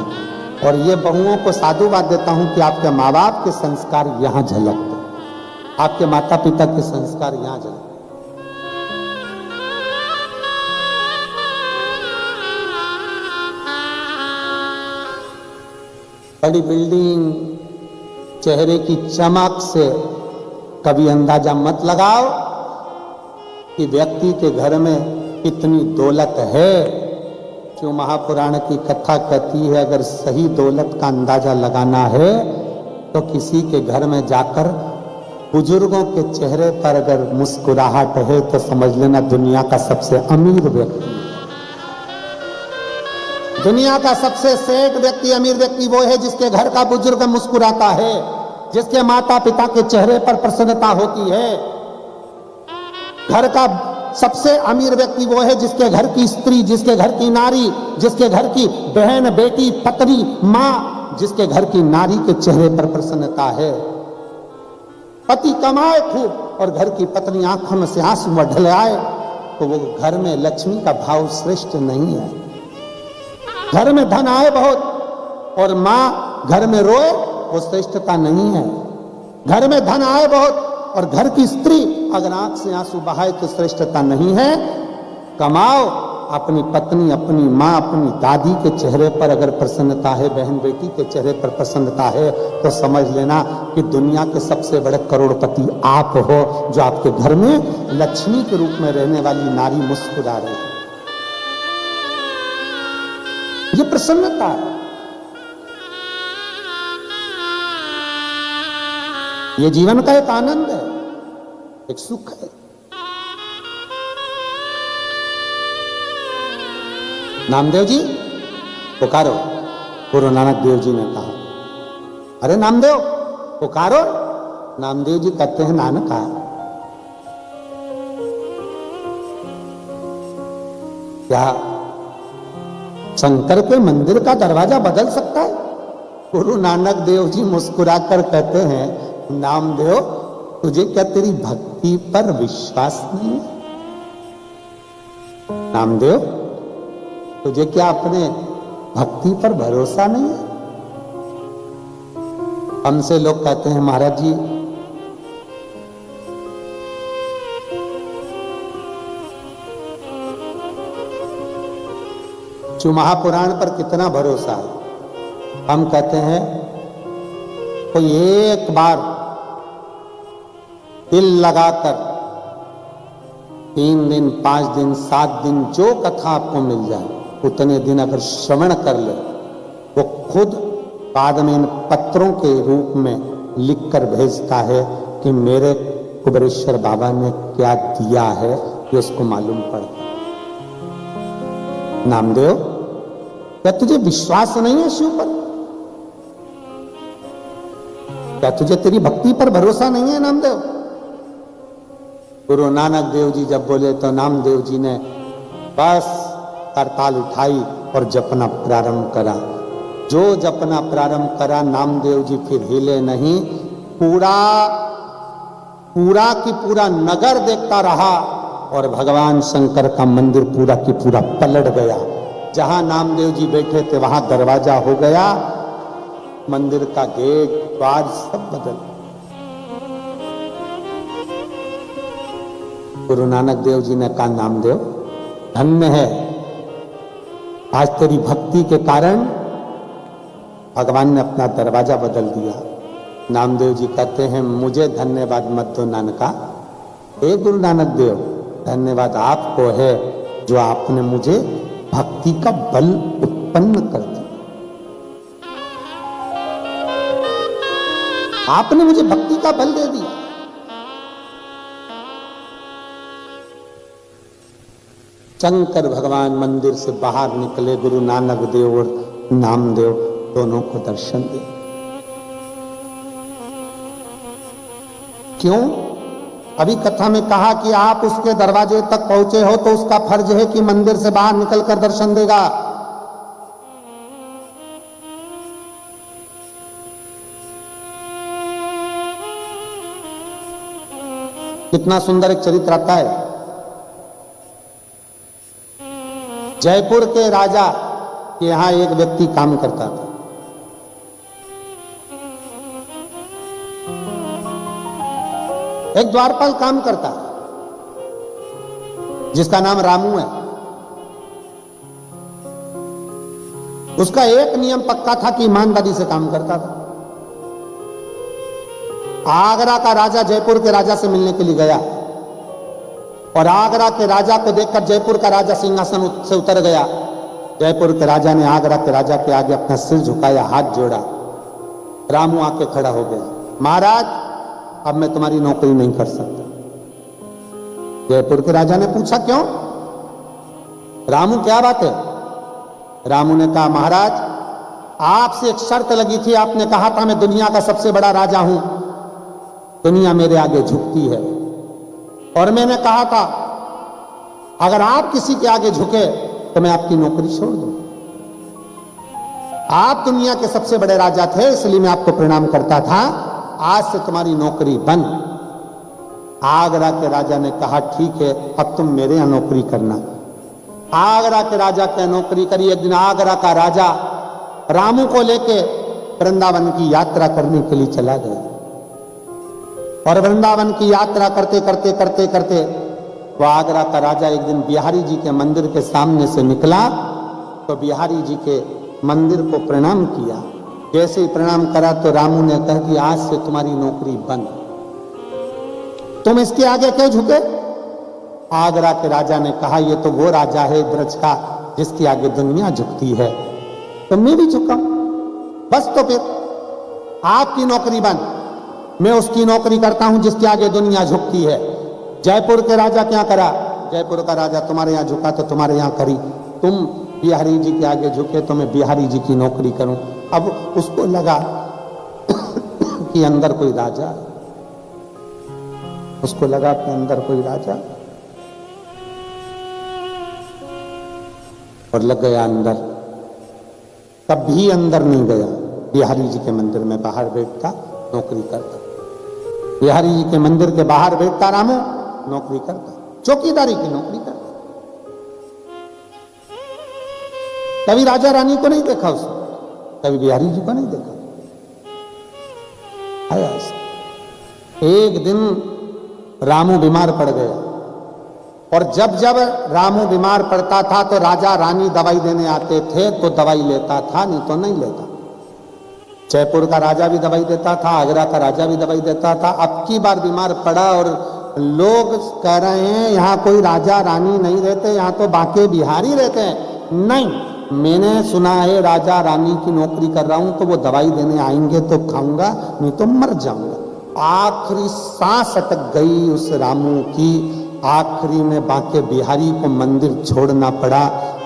और ये बहुओं को साधुवाद देता हूँ कि आपके माँ बाप के संस्कार यहाँ झलकते, आपके माता पिता के संस्कार यहाँ झलकते। बड़ी बिल्डिंग, चेहरे की चमक से कभी अंदाजा मत लगाओ कि व्यक्ति के घर में कितनी दौलत है। जो महापुराण की कथा कहती है अगर सही दौलत का अंदाजा लगाना है तो किसी के घर में जाकर बुजुर्गों के चेहरे पर अगर मुस्कुराहट है तो समझ लेना दुनिया का सबसे अमीर व्यक्ति। दुनिया का सबसे सेठ व्यक्ति, अमीर व्यक्ति वो है जिसके घर का बुजुर्ग मुस्कुराता है, जिसके माता पिता के चेहरे पर प्रसन्नता होती है। घर का सबसे अमीर व्यक्ति वो है जिसके घर की स्त्री, जिसके घर की नारी, जिसके घर की बहन, बेटी, पत्नी, मां, जिसके घर की नारी के चेहरे पर प्रसन्नता है। पति कमाए खूब और घर की पत्नी आंखों में से आंसू ढलाए तो वो घर में लक्ष्मी का भाव श्रेष्ठ नहीं है। घर में धन आए बहुत और मां घर में रोए वो श्रेष्ठता नहीं है। घर में धन आए बहुत और घर की स्त्री अगर आंख से आंसू बहाए तो श्रेष्ठता नहीं है। कमाओ, अपनी पत्नी, अपनी मां, अपनी दादी के चेहरे पर अगर प्रसन्नता है, बहन बेटी के चेहरे पर प्रसन्नता है तो समझ लेना कि दुनिया के सबसे बड़े करोड़पति आप हो, जो आपके घर में लक्ष्मी के रूप में रहने वाली नारी मुस्कुरा रही है। ये प्रसन्नता है, ये जीवन का एक आनंद है, एक सुख है। नामदेव जी पुकारो, गुरु नानक देव जी ने कहा। अरे नामदेव पुकारो, नामदेव जी कहते हैं नानक आ। क्या शंकर के मंदिर का दरवाजा बदल सकता है? गुरु नानक देव जी मुस्कुराकर कहते हैं नामदेव तुझे क्या तेरी भक्ति पर विश्वास नहीं है? नामदेव तुझे क्या अपने भक्ति पर भरोसा नहीं है? हमसे लोग कहते हैं महाराज जी जो महापुराण पर कितना भरोसा है। हम कहते हैं कोई एक बार दिल लगाकर 3 दिन, 5 दिन, 7 दिन जो कथा आपको मिल जाए उतने दिन अगर श्रवण कर ले, वो खुद बाद में इन पत्रों के रूप में लिखकर भेजता है कि मेरे कुबेरेश्वर बाबा ने क्या दिया है कि उसको मालूम पड़ता। नामदेव क्या तुझे विश्वास नहीं है शिव पर? क्या तुझे तेरी भक्ति पर भरोसा नहीं है नामदेव? गुरु नानक देव जी जब बोले तो नामदेव जी ने बस करताल उठाई और जपना प्रारंभ करा। जो जपना प्रारंभ करा नामदेव जी फिर हिले नहीं। पूरा की पूरा नगर देखता रहा और भगवान शंकर का मंदिर पूरा की पूरा पलट गया। जहां नामदेव जी बैठे थे वहां दरवाजा हो गया, मंदिर का गेट, द्वार सब बदल। गुरु नानक देव जी ने कहा नामदेव धन्य है आज तेरी भक्ति के कारण भगवान ने अपना दरवाजा बदल दिया। नामदेव जी कहते हैं मुझे धन्यवाद मत दो नानका, हे गुरु नानक देव, धन्यवाद आपको है जो आपने मुझे भक्ति का बल उत्पन्न कर दिया। आपने मुझे भक्ति का बल दे दिया। शंकर भगवान मंदिर से बाहर निकले, गुरु नानक देव और नामदेव दोनों को दर्शन दे। क्यों? अभी कथा में कहा कि आप उसके दरवाजे तक पहुंचे हो तो उसका फर्ज है कि मंदिर से बाहर निकलकर दर्शन देगा। कितना सुंदर एक चरित्र आता है। जयपुर के राजा के यहां एक व्यक्ति काम करता था। एक द्वारपाल काम करता जिसका नाम रामू है। उसका एक नियम पक्का था कि ईमानदारी से काम करता था। आगरा का राजा जयपुर के राजा से मिलने के लिए गया और आगरा के राजा को देखकर जयपुर का राजा सिंहासन से उतर गया। जयपुर के राजा ने आगरा के राजा के आगे अपना सिर झुकाया, हाथ जोड़ा। रामू आके खड़ा हो गया, महाराज अब मैं तुम्हारी नौकरी नहीं कर सकता। जयपुर के राजा ने पूछा क्यों? रामू क्या बात है? रामू ने कहा महाराज आपसे एक शर्त लगी थी, आपने कहा था मैं दुनिया का सबसे बड़ा राजा हूं, दुनिया मेरे आगे झुकती है और मैंने कहा था अगर आप किसी के आगे झुके तो मैं आपकी नौकरी छोड़ दूं। आप दुनिया के सबसे बड़े राजा थे इसलिए मैं आपको प्रणाम करता था, आज से तुम्हारी नौकरी बंद। आगरा के राजा ने कहा ठीक है अब तुम मेरे यहां नौकरी करना। आगरा के राजा के नौकरी करी। एक दिन आगरा का राजा रामू को लेके वृंदावन की यात्रा करने के लिए चला गया और वृंदावन की यात्रा करते करते करते करते वह आगरा का राजा एक दिन बिहारी जी के मंदिर के सामने से निकला तो बिहारी जी के मंदिर को प्रणाम किया। जैसे ही प्रणाम करा तो रामू ने कहा कि आज से तुम्हारी नौकरी बंद, तुम इसके आगे क्यों झुके? आगरा के राजा ने कहा ये तो वो राजा है ब्रज का जिसके आगे दुनिया झुकती है, तो मैं भी झुका। बस तो फिर आपकी नौकरी बंद, मैं उसकी नौकरी करता हूं जिसके आगे दुनिया झुकती है। जयपुर के राजा क्या करा? जयपुर का राजा तुम्हारे यहां झुका तो तुम्हारे यहां करी, तुम बिहारी जी के आगे झुके तो मैं बिहारी जी की नौकरी करूं। अब उसको लगा कि अंदर कोई राजा, उसको लगा कि अंदर कोई राजा और लग गया अंदर। कभी अंदर नहीं गया, बिहारी जी के मंदिर में बाहर बैठता नौकरी करता। बिहारी जी के मंदिर के बाहर बैठता रामू, नौकरी करता, चौकीदारी की नौकरी करता। कभी राजा रानी को नहीं देखा उसने, कभी बिहारी जी को नहीं देखा। आया एक दिन रामू बीमार पड़ गया और जब जब रामू बीमार पड़ता था तो राजा रानी दवाई देने आते थे तो दवाई लेता था, नहीं तो नहीं लेता। जयपुर का राजा भी दवाई देता था, आगरा का राजा भी दवाई देता था। अब की बार बीमार पड़ा और लोग कह रहे हैं यहाँ कोई राजा रानी नहीं रहते, यहाँ तो बाके बिहारी रहते हैं। नहीं, मैंने सुना है राजा रानी की नौकरी कर रहा हूं तो वो दवाई देने आएंगे तो खाऊंगा, नहीं तो मर जाऊंगा। आखिरी सांस अटक गई उस रामू की। आखिरी में बाके बिहारी को मंदिर छोड़ना पड़ा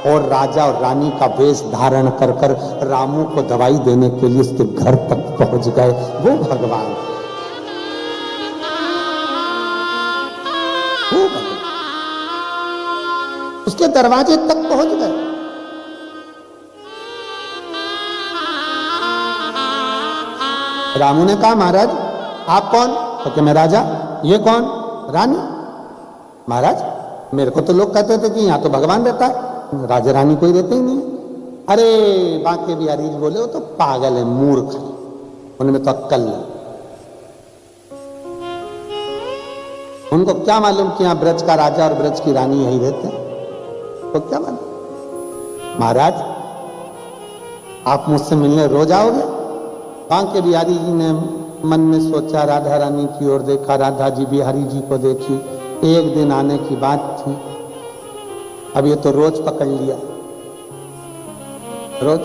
और राजा और रानी का वेश धारण कर कर रामू को दवाई देने के लिए उसके घर तक पहुंच गए। वो भगवान, वो भगवान उसके दरवाजे तक पहुंच गए। रामू ने कहा महाराज आप कौन? तो कि मैं राजा। ये कौन? रानी। महाराज मेरे को तो लोग कहते थे कि यहाँ तो भगवान रहता है, राजा रानी कोई रहते ही नहीं। अरे बाके बिहारी जी बोले वो तो पागल है, मूर्ख है, उनमें तो अक्कल नहीं। उनको क्या मालूम कि यहाँ ब्रज का राजा और ब्रज की रानी यही रहते हैं, तो क्या मालूम। महाराज आप मुझसे मिलने रोज आओगे? बांके बिहारी जी ने मन में सोचा, राधा रानी की ओर देखा, राधा जी बिहारी जी को देखी, एक दिन आने की बात थी, अब ये तो रोज पकड़ लिया, रोज।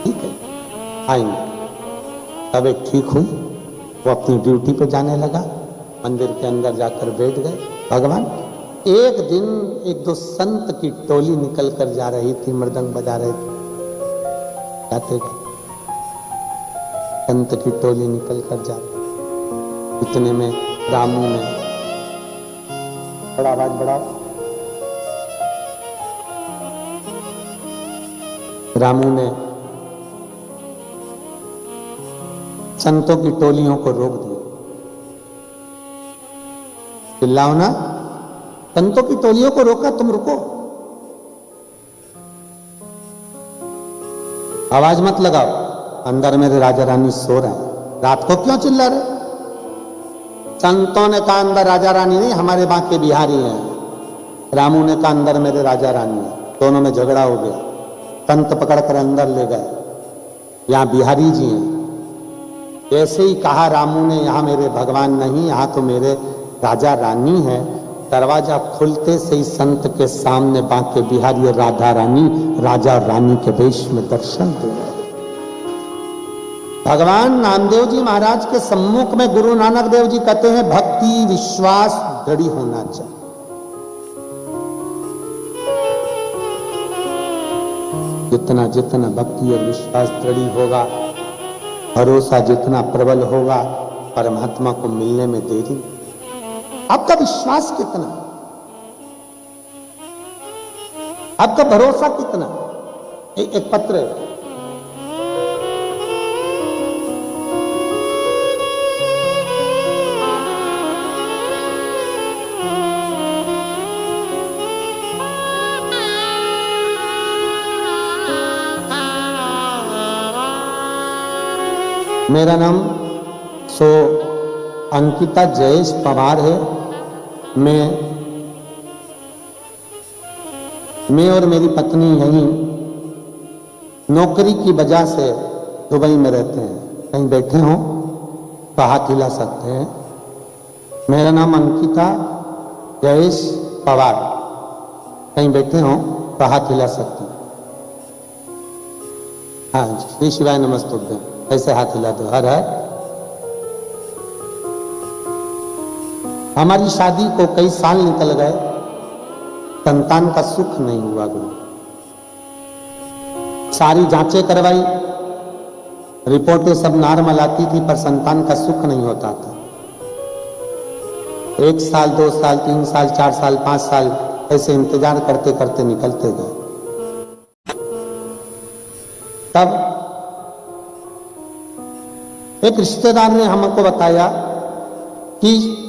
ठीक है, आएंगे। तब एक ठीक हुई, वो अपनी ड्यूटी पे जाने लगा, मंदिर के अंदर जाकर बैठ गए भगवान। एक दिन एक दो संत की टोली निकल कर जा रही थी, मृदंग बजा रहे थे, जाते गए संत की टोली निकल कर जा रही। इतने में रामू ने बड़ा आवाज बढ़ाओ, रामू ने संतों की टोलियों को रोक दिया। चिल्लाओ ना, संतों की टोलियों को रोका, तुम रुको, आवाज मत लगाओ, अंदर मेरे राजा रानी सो रहे हैं, रात को क्यों चिल्ला रहे? संतों ने कहा अंदर राजा रानी नहीं, हमारे बांके बिहारी हैं। रामू ने कहा अंदर मेरे राजा रानी है। दोनों में झगड़ा हो गया, संत पकड़कर अंदर ले गए, यहां बिहारी जी हैं। जैसे ही कहा रामू ने, यहां मेरे भगवान नहीं, यहां तो मेरे राजा रानी है, दरवाजा खुलते से ही संत के सामने बांके बिहारी और राधा रानी राजा रानी के वेश में दर्शन दे रहे। भगवान नामदेव जी महाराज के सम्मुख में गुरु नानक देव जी कहते हैं, भक्ति विश्वास दृढ़ होना चाहिए। जितना जितना भक्ति और विश्वास दृढ़ होगा, भरोसा जितना प्रबल होगा, परमात्मा को मिलने में देरी। आपका विश्वास कितना, आपका भरोसा कितना? एक पत्र है, मेरा नाम अंकिता जयेश पवार है। मैं और मेरी पत्नी यहीं नौकरी की वजह से दुबई में रहते हैं। कहीं बैठे हों तो हाथ हिला सकते हैं। मेरा नाम अंकिता जयेश पवार, कहीं बैठे हों तो हाथ हिला सकते हैं। हाँ, श्री शिवाय नमस्तुभ्यं, ऐसे हाथ हिला दो, हर हर। हमारी शादी को कई साल निकल गए, संतान का सुख नहीं हुआ। गुरु सारी जांचें करवाई, रिपोर्टें सब नॉर्मल आती थी, पर संतान का सुख नहीं होता था। 1 साल 2 साल 3 साल 4 साल 5 साल ऐसे इंतजार करते करते निकलते गए। तब एक रिश्तेदार ने हमको बताया कि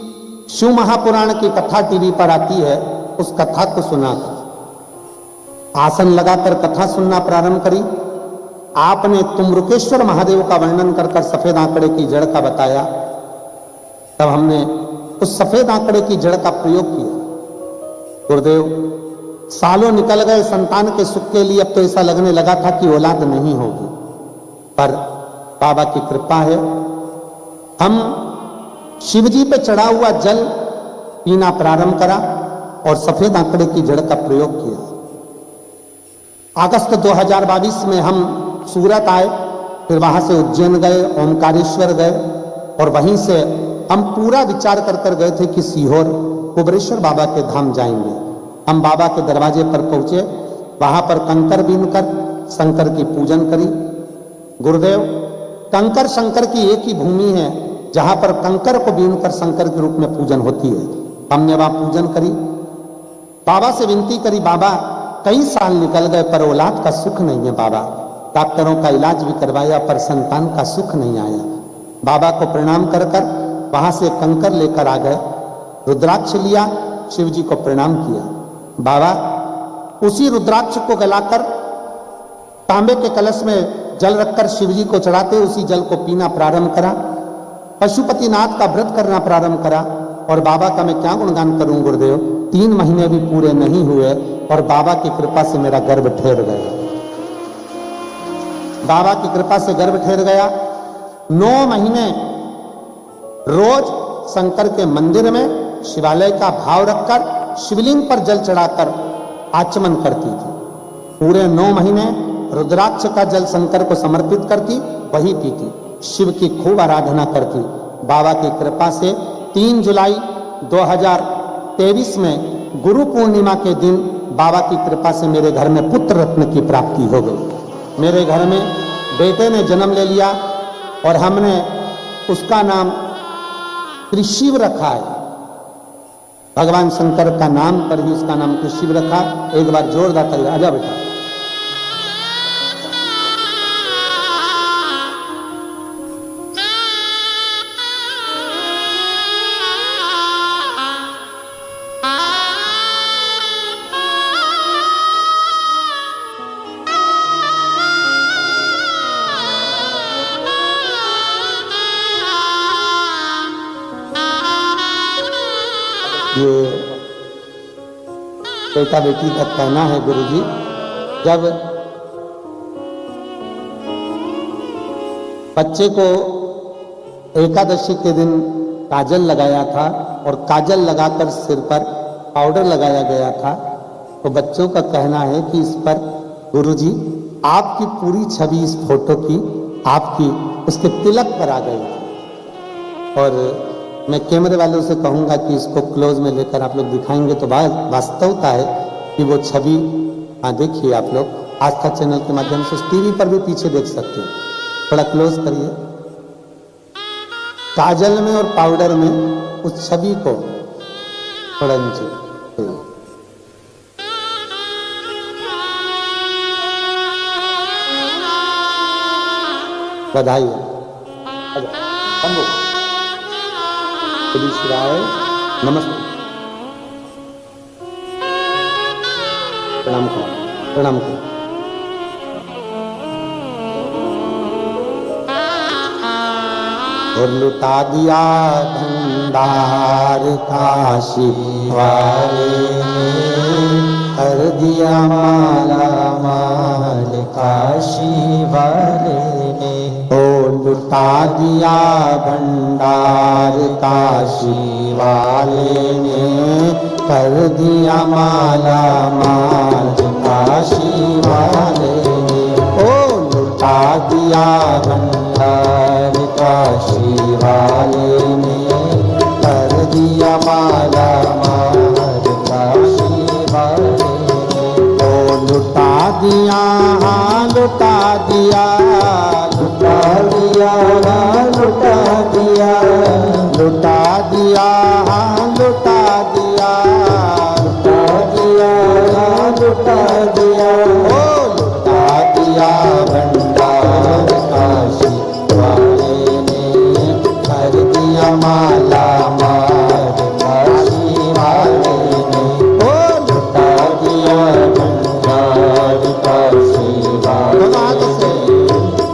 शिव महापुराण की कथा टीवी पर आती है, उस कथा को सुना। आसन लगाकर कथा सुनना प्रारंभ करी। आपने तुम्रुकेश्वर महादेव का वर्णन कर सफेद आंकड़े की जड़ का बताया। तब हमने उस सफेद आंकड़े की जड़ का प्रयोग किया। गुरुदेव, सालों निकल गए संतान के सुख के लिए। अब तो ऐसा लगने लगा था कि औलाद नहीं होगी, पर बाबा की कृपा है। हम शिवजी पे चढ़ा हुआ जल पीना प्रारंभ करा और सफेद आंकड़े की जड़ का प्रयोग किया। अगस्त 2022 में हम सूरत आए, फिर वहां से उज्जैन गए, ओमकारेश्वर गए, और वहीं से हम पूरा विचार कर गए थे कि सीहोर कुबरेश्वर बाबा के धाम जाएंगे। हम बाबा के दरवाजे पर पहुंचे, वहां पर कंकर बीनकर शंकर की पूजन करी। गुरुदेव, कंकर शंकर की एक ही भूमि है जहां पर कंकर को बीनकर शंकर के रूप में पूजन होती है। हमने वहां पूजन करी, बाबा से विनती करी, बाबा कई साल निकल गए पर औलाद का सुख नहीं है। बाबा, डॉक्टरों का इलाज भी करवाया पर संतान का सुख नहीं आया। बाबा को प्रणाम कर वहां से कंकर लेकर आ गए, रुद्राक्ष लिया, शिव जी को प्रणाम किया। बाबा उसी रुद्राक्ष को गलाकर तांबे के कलश में जल रखकर शिव जी को चढ़ाते, उसी जल को पीना प्रारंभ करा। पशुपतिनाथ का व्रत करना प्रारंभ करा। और बाबा का मैं क्या गुणगान करूं गुरुदेव, 3 महीने भी पूरे नहीं हुए और बाबा की कृपा से मेरा गर्भ ठहर गया। बाबा की कृपा से गर्भ ठहर गया। 9 महीने रोज शंकर के मंदिर में शिवालय का भाव रखकर शिवलिंग पर जल चढ़ाकर आचमन करती थी। पूरे 9 महीने रुद्राक्ष का जल शंकर को समर्पित करती, वही पीती, शिव की खूब आराधना करती। बाबा की कृपा से 3 जुलाई 2023 में गुरु पूर्णिमा के दिन बाबा की कृपा से मेरे घर में पुत्र रत्न की प्राप्ति हो गई। मेरे घर में बेटे ने जन्म ले लिया और हमने उसका नाम त्रिशिव रखा है। भगवान शंकर का नाम पर ही उसका नाम त्रिशिव रखा। एक बार जोरदार ताली। आजा बेटा। ये बेटा बेटी का कहना है गुरुजी, जब बच्चे को एकादशी के दिन काजल लगाया था और काजल लगाकर सिर पर पाउडर लगाया गया था, तो बच्चों का कहना है कि इस पर गुरुजी आपकी पूरी छवि इस फोटो की आपकी उसके तिलक पर आ गई। और मैं कैमरे वालों से कहूंगा कि इसको क्लोज में लेकर आप लोग दिखाएंगे तो वास्तवता है कि वो छवि, हाँ देखिए आप लोग आस्था चैनल के माध्यम से टीवी पर भी पीछे देख सकते हैं। थोड़ा क्लोज करिए। काजल में और पाउडर में उस छवि को थोड़ा नीचे। बधाई हो। शिवाय नमस्ते। प्रणाम करो, प्रणाम करो। और लुटा दिया भंडार काशी वाले, कर दिया माला माल काशी वाले ने। ओ लुटा दिया भंडार काशी वाले ने, कर दिया माला माल काशी वाले ने। ओ लुटा दिया भंडार काशी वाले ने, कर दिया माला माल काशी वाले ने। ओ लुटा दिया, लुटा दिया, लुटा दिया, लुटा दिया, लुटा दिया, लुटा दिया, लुटा दिया, लुटा दिया। ओ लुटा दिया भंडार काशी वाले ने, कर दिया माला माल काशी वाले ने। ओ लुटा दिया भंडार काशी वाले ने,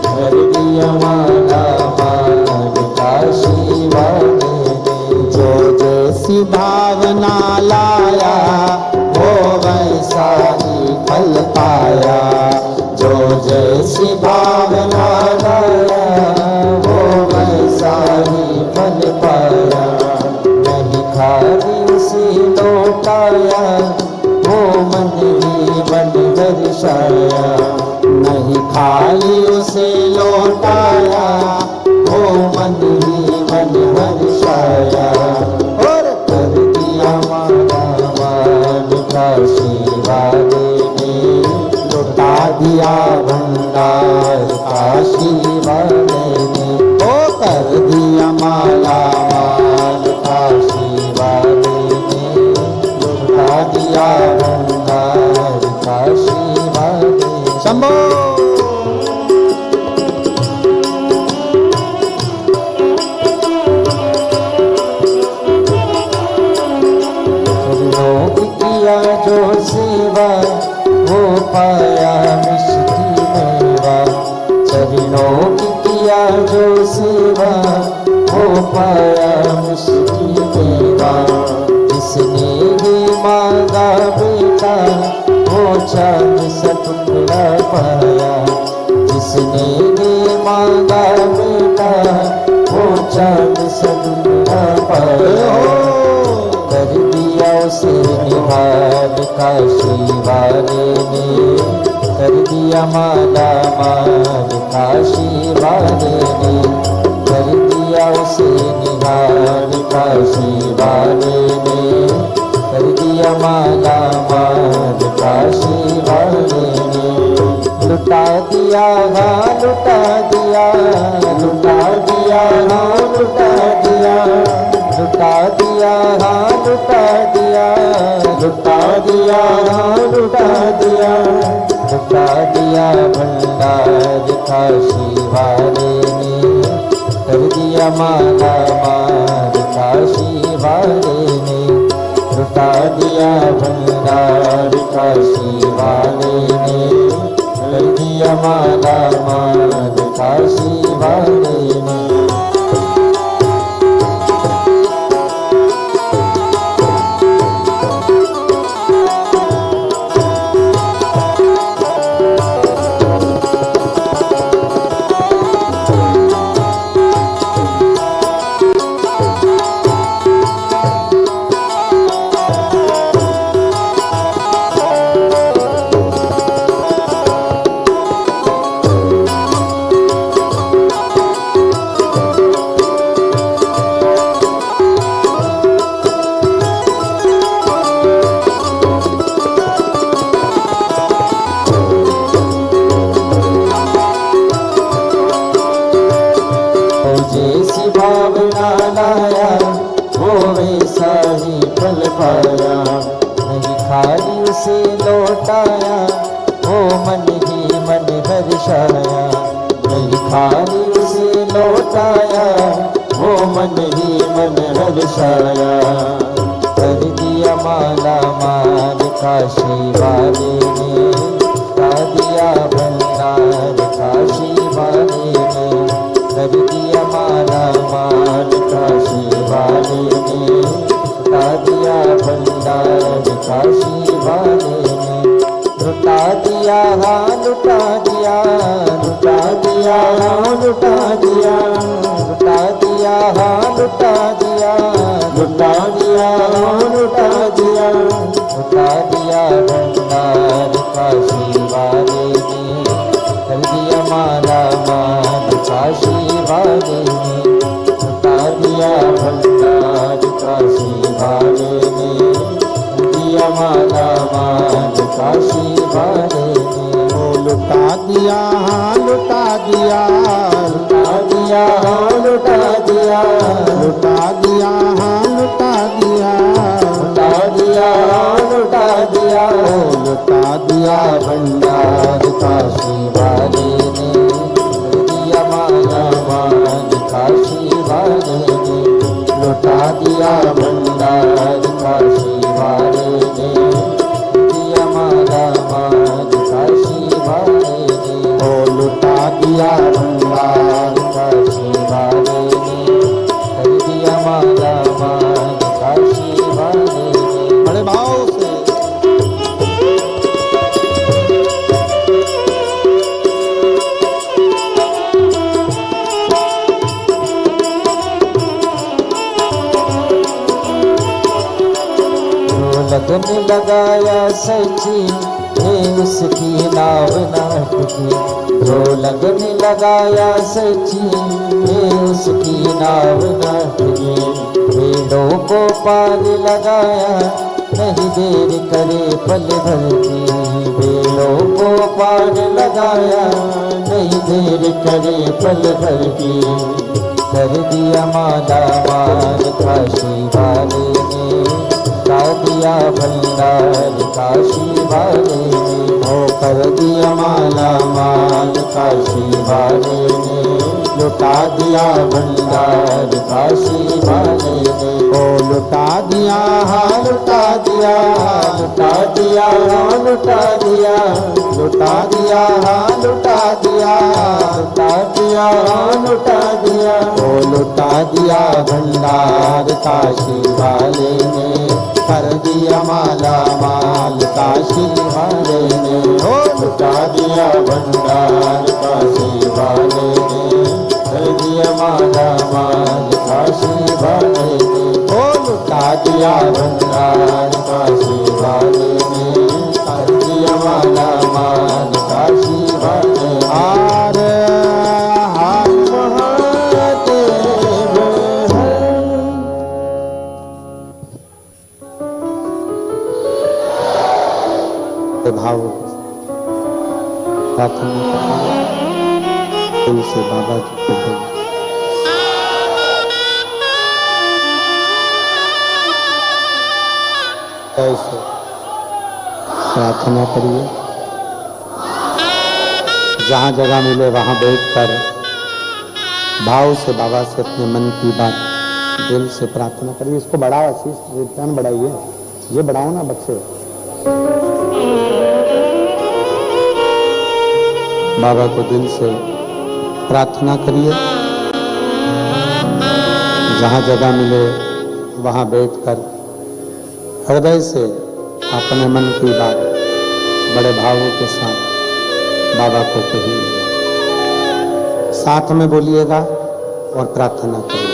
कर दिया माला माल काशी वाले ने। जो जैसी भावना लाया वो वैसा ही फल पाया। जो जैसी भावना लाया वो वैसा ही फल पाया। नहीं खाली उसे लौटाया वो मन ही मन दर्शाया। नहीं खाली उसे लौटाया वो मन ही मन दर्शाया। और कर दिया माला माल काशी वाले ने, लुटा दिया भंडार काशी वाले ने। ओ कर दिया माला माल काशी वाले ने, लुटा दिया भंडार काशी वाले। शंभो किया जो सेवा वो पाया मिष्टी मेवा। चरणों की किया जो सेवा वो पाया मिष्टी मेवा। जिसने ये बेटा वो चांद सा टुकड़ा पाया, जिसने ये मांगा बेटा वो चांद सा टुकड़ा पाया। कर दिया उसे निहाल काशी वाले ने, कर दिया माला माल काशी वाले ने, कर दिया उसे निहाल काशी वाले ने, कर दिया माला माल काशी वाले ने। लुटा दिया हाँ लुटा दिया, लुटा दिया हाँ लुटा दिया, लुटा दिया हाँ लुटा दिया, लुटा दिया हाँ लुटा दिया, लुटा दिया भंडार काशी वाले ने, कर दिया माला माल काशी वाले ने, लुटा दिया भंडार काशी वाले ने, कर दिया माला माल काशी वाले ने। जैसी भावना लाया वो वैसा ही फल पाया, नहीं खाली उसे लौटाया वो मन ही मन हर्षाया, नहीं खाली उसे लौटाया वो मन ही मन हर्षाया। कर दिया माला माल काशी वाले ने, कर दिया भंडार काशी वाले ने, कर दिया माला माल काशी वाले ने, लुटा दिया भंडार काशी वाले ने। लुटा दिया हाँ लुटा दिया, लुटा दिया हाँ लुटा दिया, लुटा दिया हाँ लुटा दिया, लुटा दिया हाँ लुटा दिया, लुटा दिया भंडार काशी वाले ने, कर दिया माला माल काशी वाले ने, लुटा दिया भंडार काशी वाले ने, दिया माला माल काशी वाले ने। ओ लुटा दिया हाँ लुटा दिया, लुटा दिया हाँ लुटा दिया, लुटा दिया हाँ लुटा दिया, लुटा दिया हाँ लुटा दिया, ओ लुटा दिया भंडार काशी वाले ने, दिया माला माल काशी वाले ने, लुटा दिया भंडार काशी वाले ने, दिया माला माल काशी वाले ने। ओ लुटा दिया भंडार काशी वाले ने, कर दिया माला माल काशी वाले ने। बड़े भाव से लगन लगाया सची ये उसकी नाव नाटकी, रो लगन लगाया सची ये उसकी नाव नाटकी, भेड़ों को पार लगाया नहीं देर करे पल भर की, भेड़ों को पार लगाया नहीं देर करे पल भर की। कर दिया माला माल काशी वाले ने, लुटा दिया भंडार काशी वाले ने, ओ कर दिया माला माल काशी वाले ने, लुटा दिया भंडार काशी वाले ने। ओ लुटा दिया हाँ लुटा दिया, लुटा दिया हाँ लुटा दिया, लुटा दिया हाँ लुटा दिया, लुटा दिया हाँ लुटा दिया, ओ लुटा दिया भंडार काशी वाले ने, कर दिया माला माल काशी वाले ने लुटा दिया भंडार काशी वाले ने कर दिया माला माल काशी वाले ने लुटा दिया भंडार काशी वाले ने कर दिया माला माल काशी वाले हार हार महादेव के भाव प्रार्थना दिल से बाबा जी को बोलो। ऐसे प्रार्थना करिए, जहाँ जगह मिले वहाँ बैठकर भाव से बाबा से अपने मन की बात दिल से प्रार्थना करिए। इसको बढ़ाओ, आशीष रिटर्न बढ़ाइए, ये बढ़ाओ ना बच्चे। बाबा को दिल से प्रार्थना करिए, जहाँ जगह मिले वहाँ बैठकर हृदय से अपने मन की बात बड़े भावों के साथ बाबा को कहिए, साथ में बोलिएगा और प्रार्थना करिएगा।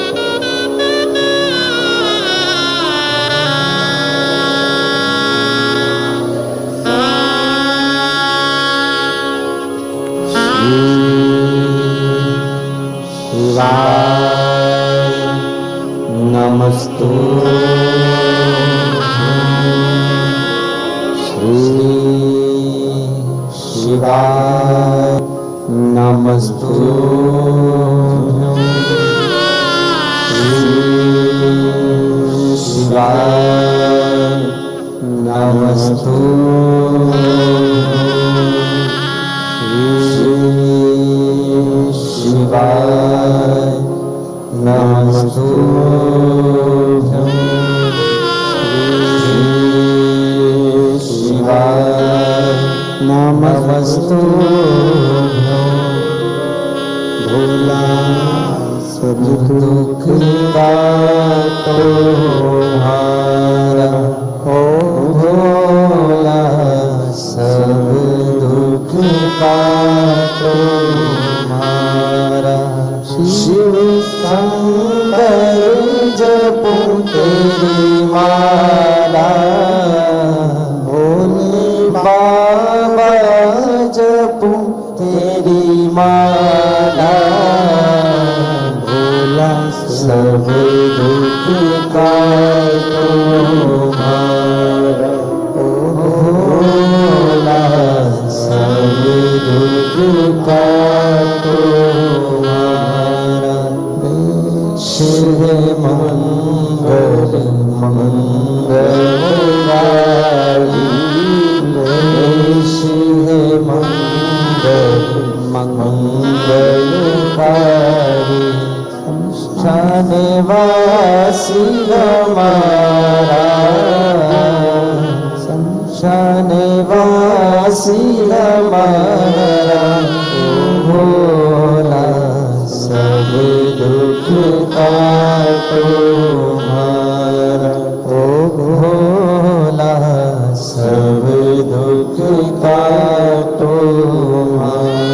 शिवाय नमस्तु श्री शिवाय नमस्तु श्री शिवाय नमस्तु श्री शिवाय नमस्तु नमस्तु भोला सब दुख का तुम्हारा, ओ भोला सब दुख का तुम्हारा। शिव शंकर जपू तेरी माला, भोले बाबा जपू तेरी माला, भोला सब दुख का तुम्हारा, ओ भोला सब दुख का तुम्हारा। शिव मंगल मंगलकारी, शिव मंगल मंगलकारी, शनिवासी हमारा, शनिवासी हमारा, भोला सब दुख का तुम्हारा, ओ भोला सब दुख का तुम्हारा।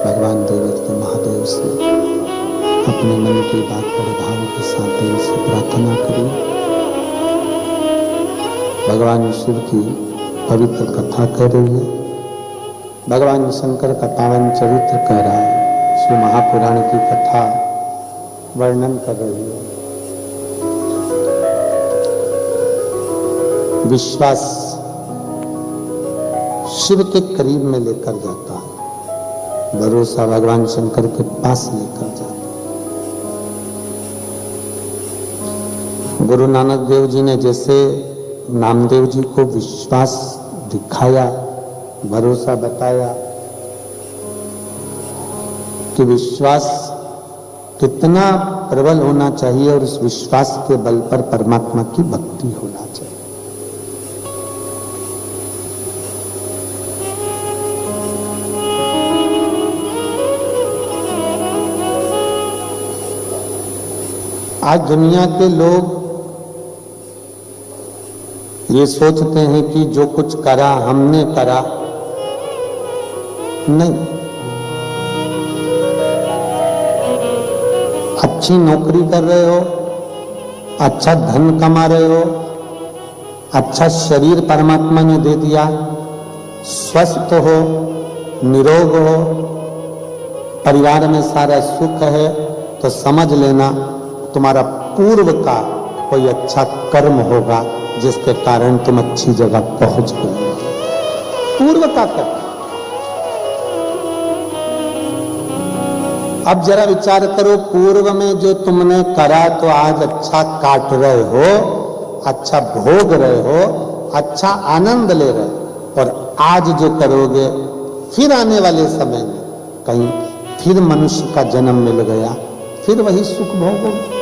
भगवान देवता महादेव से अपने मन की बात बड़े भाव के साथ दिल से प्रार्थना करिए। भगवान शिव की पवित्र कथा कह रही है, भगवान शंकर का पावन चरित्र कह रहा है, शिव महापुराण की कथा वर्णन कर रही है। विश्वास शिव के करीब में लेकर जाता है, भरोसा भगवान शंकर के पास लेकर जाता है। गुरु नानक देव जी ने जैसे नामदेव जी को विश्वास दिखाया, भरोसा बताया कि विश्वास कितना प्रबल होना चाहिए और इस विश्वास के बल पर परमात्मा की भक्ति होना चाहिए। आज दुनिया के लोग ये सोचते हैं कि जो कुछ करा हमने करा, नहीं। अच्छी नौकरी कर रहे हो, अच्छा धन कमा रहे हो, अच्छा शरीर परमात्मा ने दे दिया, स्वस्थ हो, निरोग हो, परिवार में सारा सुख है, तो समझ लेना तुम्हारा पूर्व का कोई अच्छा कर्म होगा जिसके कारण तुम अच्छी जगह पहुंच गए। पूर्व का कर्म। अब जरा विचार करो, पूर्व में जो तुमने करा तो आज अच्छा काट रहे हो, अच्छा भोग रहे हो, अच्छा आनंद ले रहे हो, और आज जो करोगे फिर आने वाले समय में कहीं फिर मनुष्य का जन्म मिल गया, फिर वही सुख भोगोगे।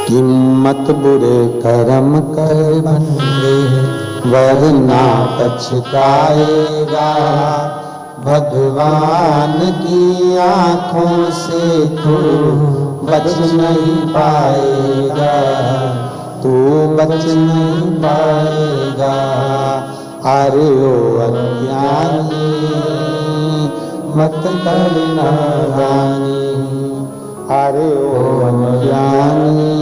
हिम्मत बुरे कर्म कर बंदे वरना पछताएगा, भगवान की आंखों से तू बच नहीं पाएगा, तू बच नहीं पाएगा। अरे ओ अज्ञानी मत करना रानी, अरे ओ अज्ञानी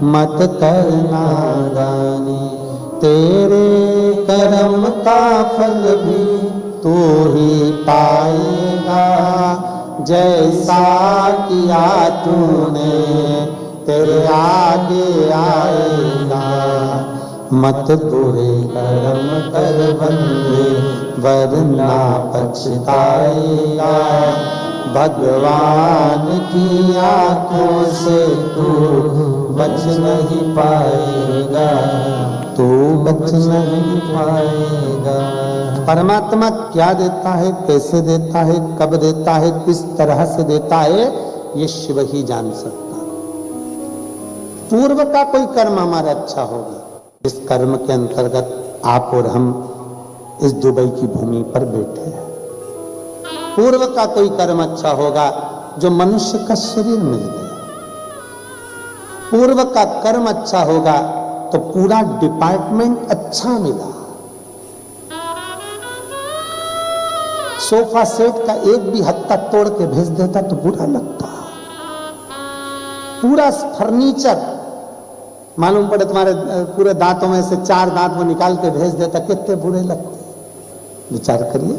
मत करना रानी, तेरे कर्म का फल भी तू ही पाएगा, जैसा किया तूने तेरे आगे आएगा। मत बुरे कर्म कर बंदे वरना पछताएगा, भगवान की आंखों से तू बच नहीं पाएगा, तू बच नहीं पाएगा। परमात्मा क्या देता है, कैसे देता है, कब देता है, किस तरह से देता है, ये शिव ही जान सकता है। पूर्व का कोई कर्म हमारा अच्छा होगा, इस कर्म के अंतर्गत आप और हम इस दुबई की भूमि पर बैठे हैं। पूर्व का कोई कर्म अच्छा होगा जो मनुष्य का शरीर मिल गया। पूर्व का कर्म अच्छा होगा तो पूरा डिपार्टमेंट अच्छा मिला। सोफा सेट का एक भी हत्ता तोड़ के भेज देता तो बुरा लगता। पूरा फर्नीचर मालूम पड़े तुम्हारे पूरे दांतों में से 4 दांत वो निकाल के भेज देता, कितने बुरे लगते। विचार करिए,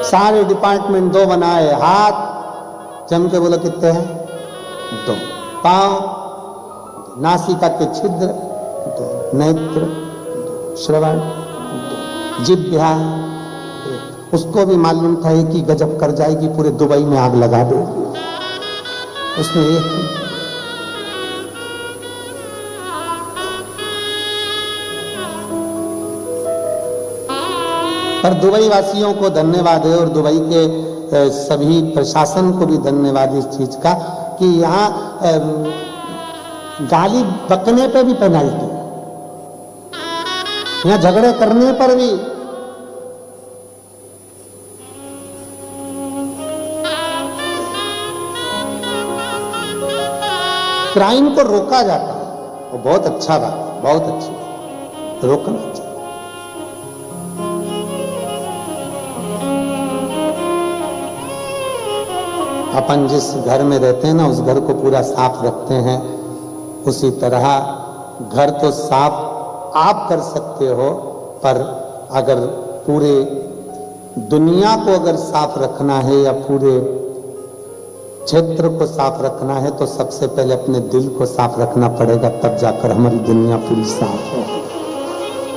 सारे डिपार्टमेंट 2 बनाए, हाथ जम के बोलो कितने हैं 2, पांव, नासिका के छिद्र 2, नेत्र 2, श्रवण 2, जिह्वा, उसको भी मालूम था कि गजब कर जाएगी, पूरे दुबई में आग लगा देगी, उसने एक पर दुबई वासियों को धन्यवाद है और दुबई के सभी प्रशासन को भी धन्यवाद इस चीज का कि यहाँ गाली बकने पे भी पेनल्टी, यहाँ झगड़े करने पर भी क्राइम को रोका जाता है। वो बहुत अच्छा बात है, बहुत अच्छी बात, रोकना चाहिए। अपन जिस घर में रहते हैं ना, उस घर को पूरा साफ रखते हैं, उसी तरह घर तो साफ आप कर सकते हो, पर अगर पूरे दुनिया को अगर साफ रखना है या पूरे क्षेत्र को साफ रखना है तो सबसे पहले अपने दिल को साफ रखना पड़ेगा, तब जाकर हमारी दुनिया पूरी साफ हो।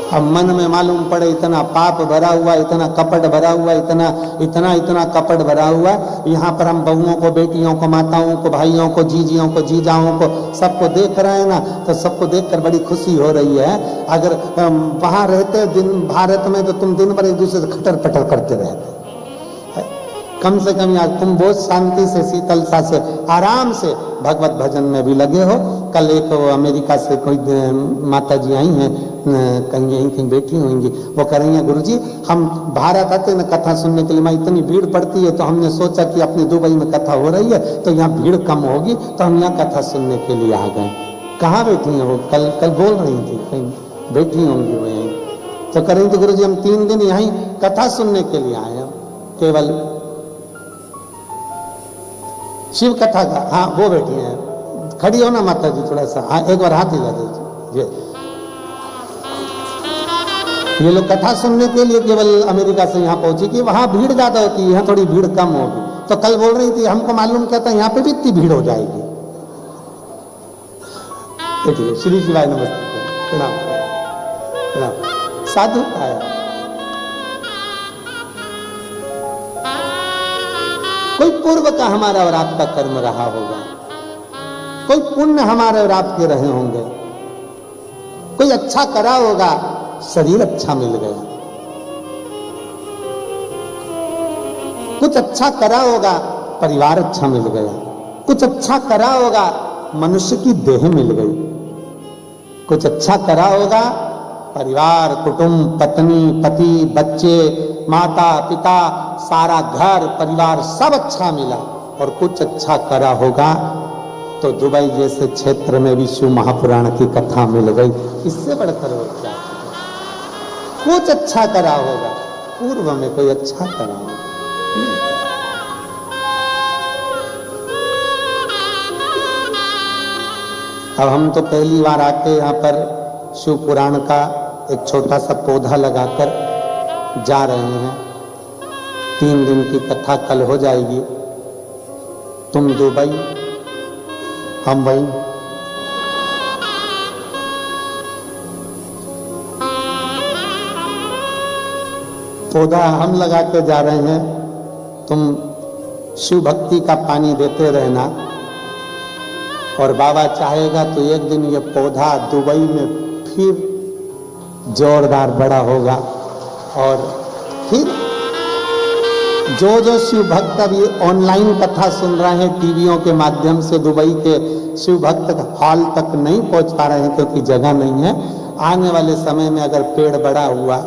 अब मन में मालूम पड़े इतना पाप भरा हुआ, इतना कपट भरा हुआ, इतना कपट भरा हुआ, यहाँ पर हम बहुओं को, बेटियों को, माताओं को, भाइयों को, जीजियों को, जीजाओं को, सबको देख रहे हैं ना, तो सबको देखकर बड़ी खुशी हो रही है। अगर वहां रहते दिन भारत में तो तुम दिन भर एक दूसरे से खटर पटर करते रहते, कम से कम यार तुम बहुत शांति से, शीतलता से, आराम से भगवत भजन में भी लगे हो। कल एक अमेरिका से कोई माता जी आई हैं, कहीं यहीं कहीं बैठी होंगी, वो कह रही हैं गुरुजी हम भारत आते ना कथा सुनने के लिए, मैं इतनी भीड़ पड़ती है तो हमने सोचा कि अपनी दुबई में कथा हो रही है तो यहाँ भीड़ कम होगी तो हम यहाँ कथा सुनने के लिए आ गए। कहाँ बैठी हैं वो? कल बोल रही थी, कहीं बैठी होंगी वो यहीं। तो कह रही थी गुरुजी हम 3 दिन यहीं कथा सुनने के लिए आए हैं, केवल शिव कथा का। हाँ वो बैठी है, खड़ी हो ना माता जी थोड़ा सा, हाँ एक बार हाथ हिला दीजिए। ये लोग कथा सुनने के लिए केवल अमेरिका से यहाँ पहुंची कि वहां भीड़ ज्यादा होती है, यहाँ थोड़ी भीड़ कम होगी। तो कल बोल रही थी हमको मालूम क्या था यहाँ पे भी इतनी भीड़ हो जाएगी। देखिए श्री शिवाय नमस्ते, प्रणाम प्रणाम। साधु आया, कोई पूर्व का हमारा और आपका कर्म रहा होगा, कोई पुण्य हमारे और आपके रहे होंगे, कोई अच्छा करा होगा, शरीर अच्छा मिल गया, कुछ अच्छा करा होगा, परिवार अच्छा मिल गया, कुछ अच्छा करा होगा, मनुष्य की देह मिल गई, कुछ अच्छा करा होगा, परिवार, कुटुंब, पत्नी, पति, बच्चे, माता पिता, सारा घर परिवार सब अच्छा मिला। और कुछ अच्छा करा होगा तो दुबई जैसे क्षेत्र में भी शिव महापुराण की कथा मिल गई, इससे बढ़कर और क्या? कुछ अच्छा करा होगा, पूर्व में कोई अच्छा करा होगा। अब हम तो पहली बार आके यहाँ पर शिव पुराण का एक छोटा सा पौधा लगाकर जा रहे हैं। 3 दिन की कथा कल हो जाएगी। तुम दुबई, हम वहीं। पौधा हम लगा के जा रहे हैं, तुम शिव भक्ति का पानी देते रहना, और बाबा चाहेगा तो एक दिन ये पौधा दुबई में फिर जोरदार बड़ा होगा। और फिर जो शिव भक्त अभी ऑनलाइन कथा सुन रहे हैं टीवियों के माध्यम से, दुबई के शिव भक्त हॉल तक नहीं पहुंच पा रहे हैं क्योंकि जगह नहीं है, आने वाले समय में अगर पेड़ बड़ा हुआ,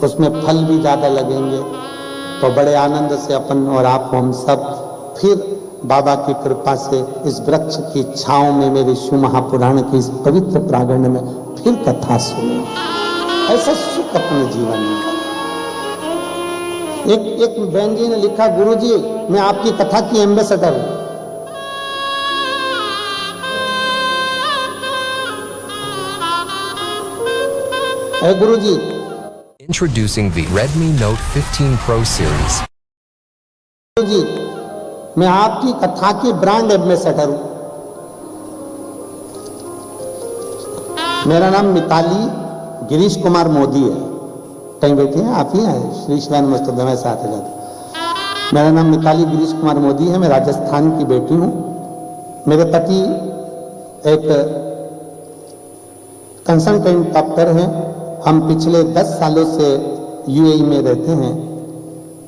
उसमें फल भी ज्यादा लगेंगे, तो बड़े आनंद से अपन और आप हम सब फिर बाबा की कृपा से इस वृक्ष की छांव में मेरे शिव महापुराण की इस पवित्र प्रांगण में फिर कथा सुने। ऐसा सुख अपने जीवन में। एक बहन जी ने लिखा, गुरुजी मैं आपकी कथा की एम्बेसडर हूं। गुरुजी, Introducing the Redmi Note 15 Pro series. गुरुजी मैं आपकी कथा की ब्रांड एम्बेसडर हूं। मेरा नाम मिताली गिरीश कुमार मोदी है। कहीं बैठे हैं आप ही हैं? श्री शिवाय नमस्ते में साथ है जाते। मेरा नाम मिताली गिरीश कुमार मोदी है। मैं राजस्थान की बेटी हूं। मेरे पति एक कंसल्टेंट डॉक्टर हैं। हम पिछले 10 सालों से यूएई में रहते हैं।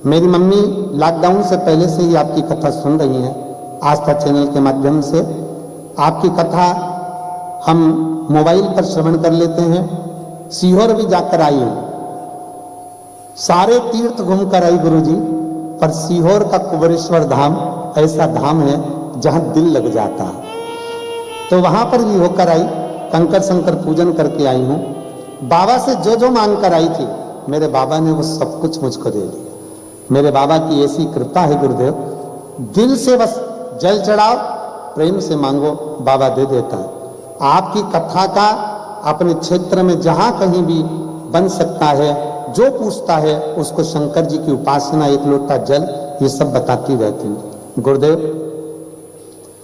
मेरी मम्मी लॉकडाउन से पहले से ही आपकी कथा सुन रही हैं, आस्था चैनल के माध्यम से। आपकी कथा हम मोबाइल पर श्रवण कर लेते हैं। सीहोर भी जाकर आई हूं, सारे तीर्थ घूम कर आई गुरुजी, पर सीहोर का कुबेरेश्वर धाम ऐसा धाम है जहां दिल लग जाता है, तो वहां पर भी होकर आई। कंकर शंकर पूजन करके आई हूं। बाबा से जो मांग कर आई थी, मेरे बाबा ने वो सब कुछ मुझको दे दिया। मेरे बाबा की ऐसी कृपा है गुरुदेव, दिल से बस जल चढ़ाओ, प्रेम से मांगो, बाबा दे देता है। आपकी कथा का अपने क्षेत्र में जहां कहीं भी बन सकता है, जो पूछता है उसको शंकर जी की उपासना, 1 लोटा जल, ये सब बताती रहती हूँ। गुरुदेव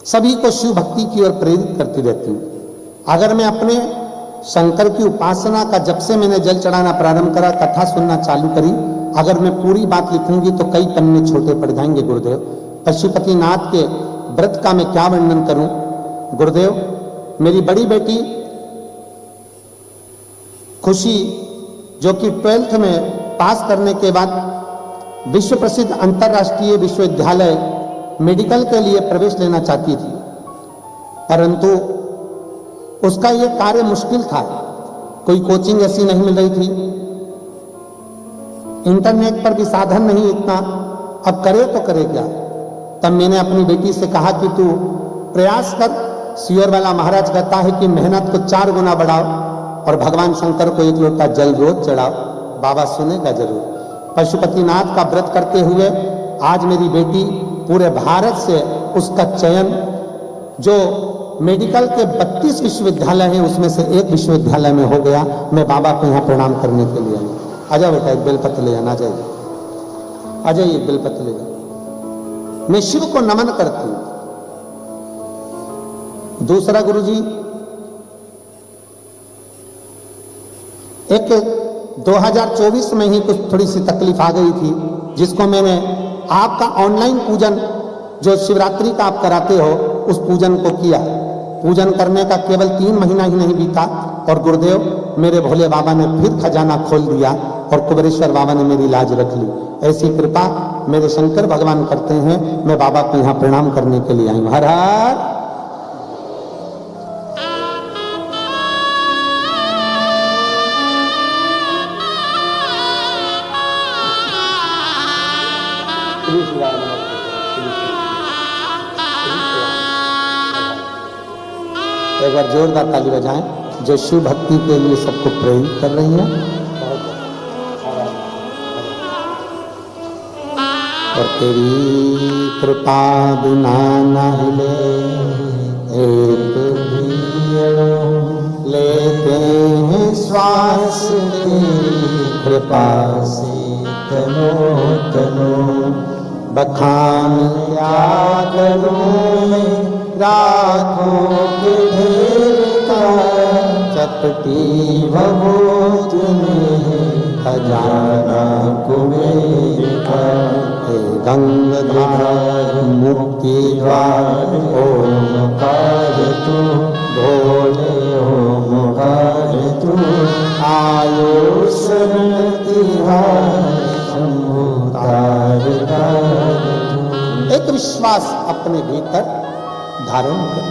सभी को शिव भक्ति की ओर प्रेरित करती रहती हूँ। अगर मैं अपने शंकर की उपासना का, जब से मैंने जल चढ़ाना प्रारंभ करा, कथा सुनना चालू करी, अगर मैं पूरी बात लिखूंगी तो कई पन्ने छोटे पड़ जाएंगे गुरुदेव। पशुपतिनाथ के व्रत का मैं क्या वर्णन करूं गुरुदेव। मेरी बड़ी बेटी खुशी, जो कि 12th में पास करने के बाद विश्व प्रसिद्ध अंतर्राष्ट्रीय विश्वविद्यालय मेडिकल के लिए प्रवेश लेना चाहती थी, परंतु उसका यह कार्य मुश्किल था। कोई कोचिंग ऐसी नहीं मिल रही थी, इंटरनेट पर भी साधन नहीं इतना, अब करे तो करे क्या। तब मैंने अपनी बेटी से कहा कि तू प्रयास कर। सियोर वाला महाराज कहता है कि मेहनत को 4 गुना बढ़ाओ और भगवान शंकर को 1 लोटा जल रोज चढ़ाओ, बाबा सुनेगा जरूर। पशुपतिनाथ का व्रत करते हुए आज मेरी बेटी पूरे भारत से उसका चयन, जो मेडिकल के 32 विश्वविद्यालय हैं उसमें से एक विश्वविद्यालय में हो गया। मैं बाबा को यहाँ प्रणाम करने के लिए आई। आजा बेटा, एक बेलपत्र ले जाना, जाइए, आ जाइए, एक बेलपत्र ले जाओ। मैं शिव को नमन करती हूं। दूसरा गुरुजी, एक 2024 में ही कुछ थोड़ी सी तकलीफ आ गई थी, जिसको मैंने आपका ऑनलाइन पूजन जो शिवरात्रि का आप कराते हो उस पूजन को किया। पूजन करने का केवल 3 महीना ही नहीं बीता और गुरुदेव मेरे भोले बाबा ने फिर खजाना खोल दिया और कुबेरेश्वर बाबा ने मेरी लाज रख ली। ऐसी कृपा मेरे शंकर भगवान करते हैं। मैं बाबा को यहाँ प्रणाम करने के लिए आई हूँ। हर हर। एक बार जोरदार ताली बजाएं, जो शिव भक्ति के लिए सबको प्रेरित कर रही हैं। और तेरी कृपा बिना न हिले एक भी लेते हैं श्वास, तेरी कृपा से तनो तनो बखान क्या करूं मैं, रातों के ढेर का चपटी भभूत में खजाना कुबेर का। हे गंगाधार मुक्ति द्वार ओमकार तू, भोले ओमकार तू, आयो शरण तिहार शंभु तार तार तू। एक विश्वास अपने भीतर धारण कर।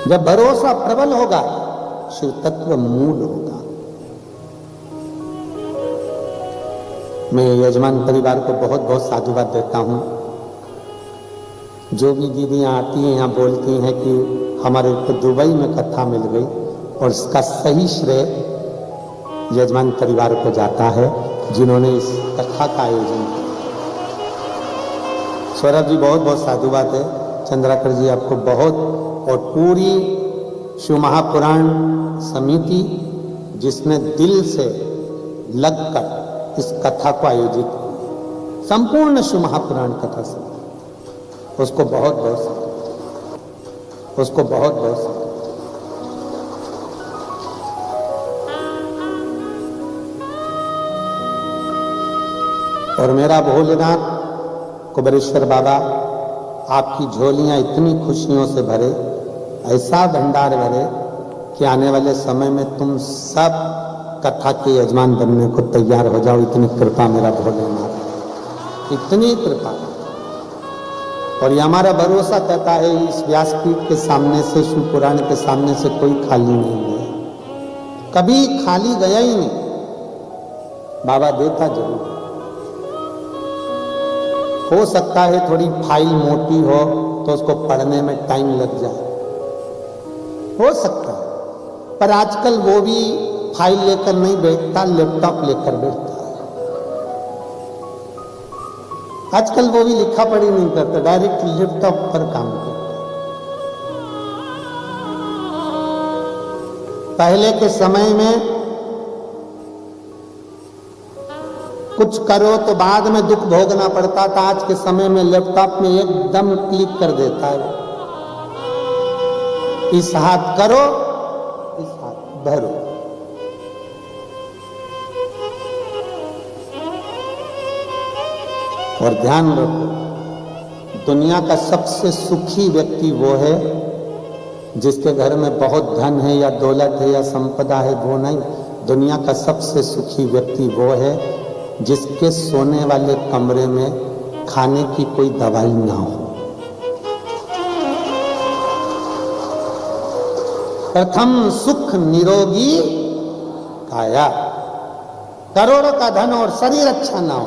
जब भरोसा प्रबल होगा, शिव तत्व मूल होगा। मैं यजमान परिवार को बहुत बहुत साधुवाद देता हूं। जो भी दीदियां आती हैं यहाँ बोलती हैं कि हमारे को दुबई में कथा मिल गई, और इसका सही श्रेय यजमान परिवार को जाता है जिन्होंने इस कथा का आयोजन किया। सौरभ जी बहुत बहुत साधुवाद है। चंद्राकर जी आपको बहुत, और पूरी शिव महापुराण समिति जिसने दिल से लगकर इस कथा को आयोजित किया, संपूर्ण शिव महापुराण कथा से, उसको बहुत बहुत, उसको बहुत बहुत। और मेरा भोलेनाथ कुबेरेश्वर बाबा आपकी झोलियां इतनी खुशियों से भरे, ऐसा भंडार भरे कि आने वाले समय में तुम सब कथा के यजमान बनने को तैयार हो जाओ। इतनी कृपा मेरा भोलेनाथ, इतनी कृपा। और ये हमारा भरोसा कहता है इस व्यासपीठ के सामने से, शिव पुराण के सामने से कोई खाली नहीं गया, कभी खाली गया ही नहीं। बाबा देता जरूर। हो सकता है थोड़ी फाइल मोटी हो तो उसको पढ़ने में टाइम लग जाए, हो सकता है, पर आजकल वो भी फाइल लेकर नहीं बैठता, लैपटॉप लेकर बैठता है। आजकल वो भी लिखा पढ़ी नहीं करता, डायरेक्ट लैपटॉप पर काम करता। पहले के समय में कुछ करो तो बाद में दुख भोगना पड़ता था। आज के समय में लैपटॉप में एकदम क्लिक कर देता है, इस हाथ करो, इस हाथ भरो। और ध्यान रखो, दुनिया का सबसे सुखी व्यक्ति वो है जिसके घर में बहुत धन है या दौलत है या संपदा है वो नहीं, दुनिया का सबसे सुखी व्यक्ति वो है जिसके सोने वाले कमरे में खाने की कोई दवाई ना हो। प्रथम सुख निरोगी काया, करोड़ों का धन और शरीर अच्छा ना हो,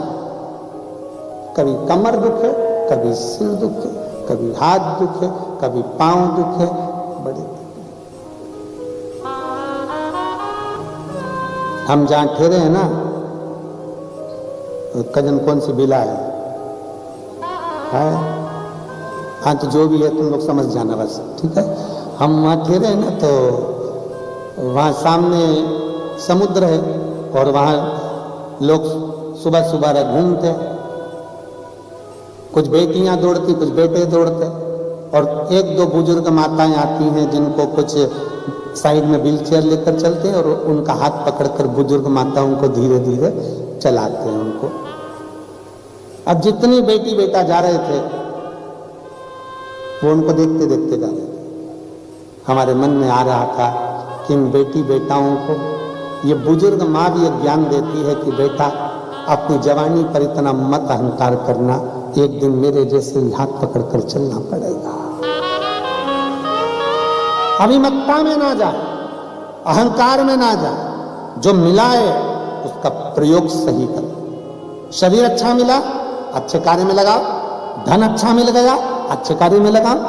कभी कमर दुखे, कभी सिर दुखे, कभी हाथ दुखे, कभी पांव दुखे, बड़े हम जहां ठहरे हैं ना, तो कजन कौन सी बिला है? हाँ तो जो भी है तुम लोग समझ जाना बस, ठीक है। हम वहाँ ठहरे हैं ना, तो वहाँ सामने समुद्र है और वहाँ लोग सुबह सुबह घूमते, कुछ बेटियां दौड़ती, कुछ बेटे दौड़ते, और एक दो बुजुर्ग माताएं आती हैं जिनको कुछ साइड में व्हील चेयर लेकर चलते हैं और उनका हाथ पकड़कर बुजुर्ग माताओं को धीरे धीरे चलाते हैं उनको। अब जितनी बेटी बेटा जा रहे थे वो उनको देखते देखते जा रहे थे। हमारे मन में आ रहा था कि इन बेटी बेटाओं को ये बुजुर्ग माँ भी एक ज्ञान देती है कि बेटा अपनी जवानी पर इतना मत अहंकार करना, एक दिन मेरे जैसे ही हाथ पकड़कर चलना पड़ेगा। अभिमत्ता में ना जा, अहंकार में ना जा, जो मिला है उसका प्रयोग सही कर। शरीर अच्छा मिला, अच्छे कार्य में लगाओ। धन अच्छा मिल गया, अच्छे कार्य में लगाओ।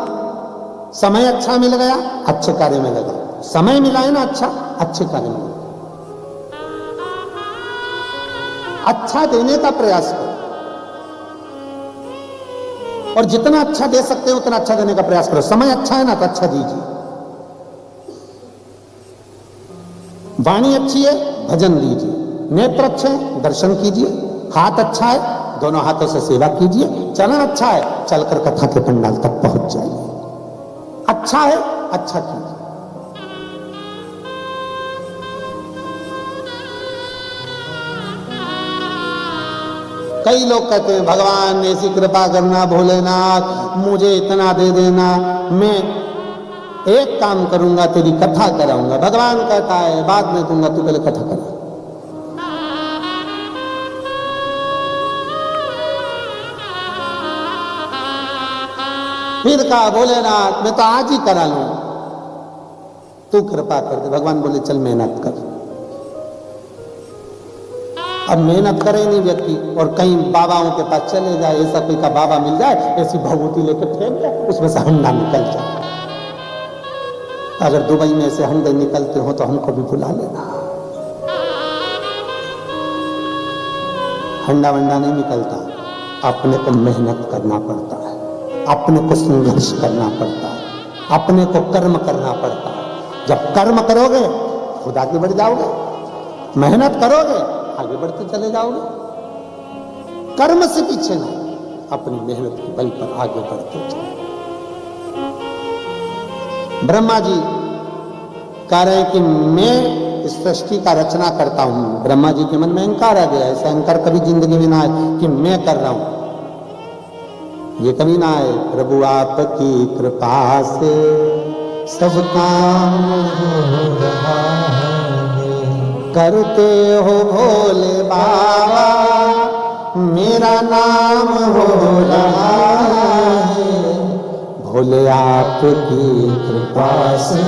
समय अच्छा मिल गया, अच्छे कार्य में लगाओ। समय मिला है ना अच्छा, अच्छे कार्य में लगाओ। अच्छा देने का प्रयास करो, और जितना अच्छा दे सकते हो उतना अच्छा देने का प्रयास करो। समय अच्छा है ना तो अच्छा दीजिए। वाणी अच्छी है, भजन दीजिए। नेत्र अच्छे हैं, दर्शन कीजिए। हाथ अच्छा है, दोनों हाथों से सेवा कीजिए। चलन अच्छा है, चलकर कथा के पंडाल तक पहुंच जाइए। अच्छा है, अच्छा कीजिए। कई लोग कहते हैं भगवान ऐसी कृपा करना, भोलेनाथ मुझे इतना दे देना, मैं एक काम करूंगा, तेरी कथा कराऊंगा। भगवान कहता है बाद में दूंगा, तू पहले कथा करा। फिर कहा भोलेनाथ मैं तो आज ही करा लूं, तू कृपा कर दे। भगवान बोले चल मेहनत कर। अब मेहनत करे नहीं व्यक्ति और कहीं बाबाओं के पास चले जाए, ऐसा कोई का बाबा मिल जाए, ऐसी भभूति लेके फेंक जाए, उसमें से हंडा निकल जाए। अगर दुबई में ऐसे हंडे निकलते हो तो हमको भी बुला लेना। हंडा वंडा नहीं निकलता, अपने को मेहनत करना पड़ता है, अपने को संघर्ष करना पड़ता है, अपने को कर्म करना पड़ता है। जब कर्म करोगे खुद आगे बढ़ जाओगे, मेहनत करोगे आगे बढ़ते चले जाओगे। कर्म से पीछे नहीं, अपनी मेहनत के बल पर आगे बढ़ते चले। ब्रह्मा जी कह रहे हैं कि मैं इस सृष्टि का रचना करता हूं। ब्रह्मा जी के मन में अहंकार आ गया। ऐसा अहंकार कभी जिंदगी में ना आए कि मैं कर रहा हूं, ये कभी ना आए। प्रभु आपकी कृपा से सब काम हो रहा है, करते हो भोले बाबा मेरा नाम हो रहा है। भोले आपकी कृपा से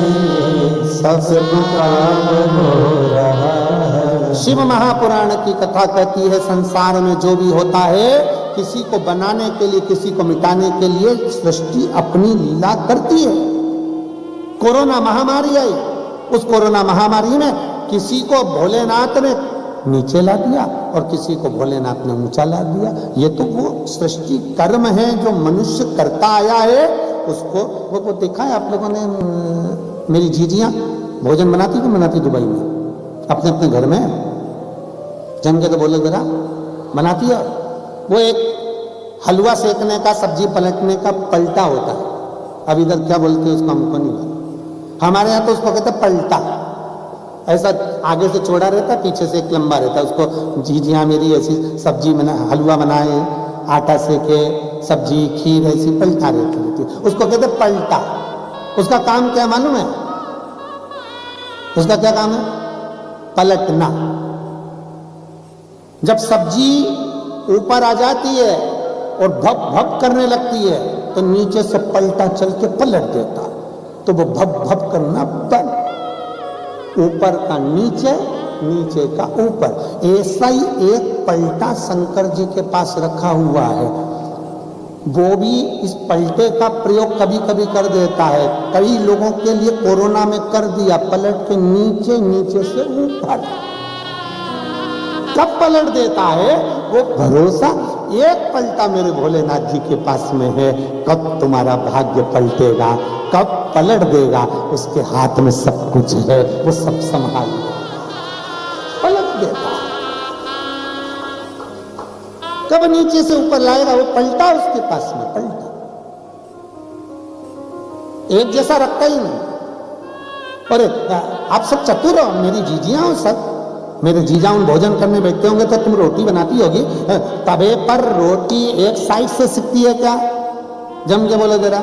सब काम हो रहा है। शिव महापुराण की कथा कहती है संसार में जो भी होता है किसी को बनाने के लिए, किसी को मिटाने के लिए सृष्टि अपनी लीला करती है। कोरोना महामारी आई, उस कोरोना महामारी में किसी को भोलेनाथ ने नीचे ला दिया और किसी को भोलेनाथ ने ऊंचा ला दिया। ये तो वो सृष्टि कर्म है जो मनुष्य करता आया है। उसको वो देखा है आप लोगों ने? मेरी जीजियां भोजन बनाती क्यों बनाती दुबई में अपने अपने घर में? जम के तो बोले जरा, बनाती है। वो एक हलवा सेकने का, सब्जी पलटने का पलटा होता है। अब इधर क्या बोलते हैं उसको हमको नहीं मालूम। हमारे यहाँ तो उसको कहते हैं पलटा। ऐसा आगे से चौड़ा रहता, पीछे से एक लंबा रहता। उसको जीजियां मेरी ऐसी सब्जी बना, हलवा बनाए, आटा सेके, सब्जी खीर ऐसी पलटा रहती, उसको कहते पलटा। उसका काम क्या मालूम है? उसका क्या काम है? पलटना। जब सब्जी ऊपर आ जाती है और भप भप करने लगती है तो नीचे से पलटा चल के पलट देता, तो वो भप भप करना बंद। ऊपर का नीचे, नीचे का ऊपर। ऐसा ही एक पलटा शंकर जी के पास रखा हुआ है। वो भी इस पलटे का प्रयोग कभी कभी कर देता है। कई लोगों के लिए कोरोना में कर दिया, पलट के नीचे, नीचे से ऊपर। कब पलट देता है वो भरोसा एक पलटा मेरे भोलेनाथ जी के पास में है। कब तुम्हारा भाग्य पलटेगा, कब पलट देगा, उसके हाथ में सब कुछ है, वो सब संभाल पलट देता। कब नीचे से ऊपर लाएगा, वो पलटा उसके पास में, पलटा एक जैसा रखता ही नहीं। अरे आप सब चतुर हो, मेरी जीजियां हो सब, मेरे जीजाऊं भोजन करने बैठते होंगे तो तुम रोटी बनाती होगी, तवे पर रोटी एक साइड से सिकती है क्या? जम के बोलो जरा,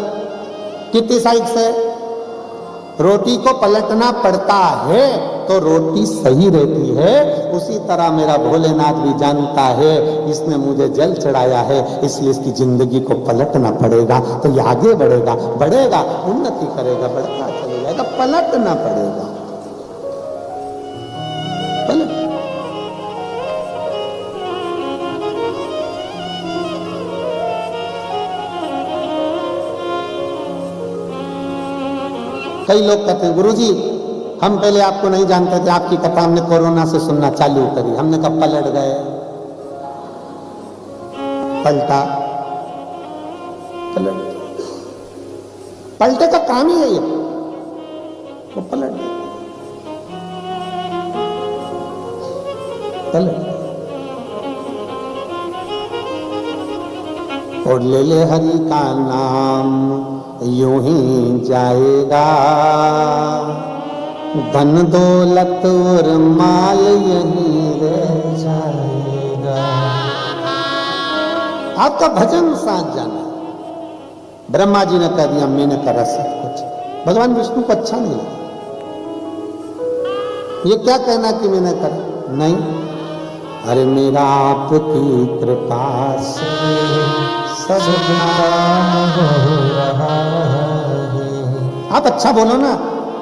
कितनी साइड से? रोटी को पलटना पड़ता है तो रोटी सही रहती है। उसी तरह मेरा भोलेनाथ भी जानता है इसने मुझे जल चढ़ाया है, इसलिए इसकी जिंदगी को पलटना पड़ेगा, तो ये आगे बढ़ेगा, बढ़ेगा, उन्नति करेगा, बढ़ता चले जाएगा, पलटना पड़ेगा। पलट कई लोग कहते हैं गुरुजी हम पहले आपको नहीं जानते थे, आपकी कथा हमने कोरोना से सुनना चालू करी, हमने कब पलट गए। पलटा, पलट, पलटे का काम ही है ये, वो पलट पलट। और ले ले हरि का नाम यूं ही जाएगा, धन दौलत और माल यहीं रह जाएगा। आपका भजन साथ जाना। ब्रह्मा जी ने कह दिया मैंने करा सब कुछ, भगवान विष्णु को अच्छा नहीं लगा। ये क्या कहना कि मैंने करा? नहीं, अरे मेरा आपकी कृपा से सब हो रहा है। आप अच्छा बोलो ना,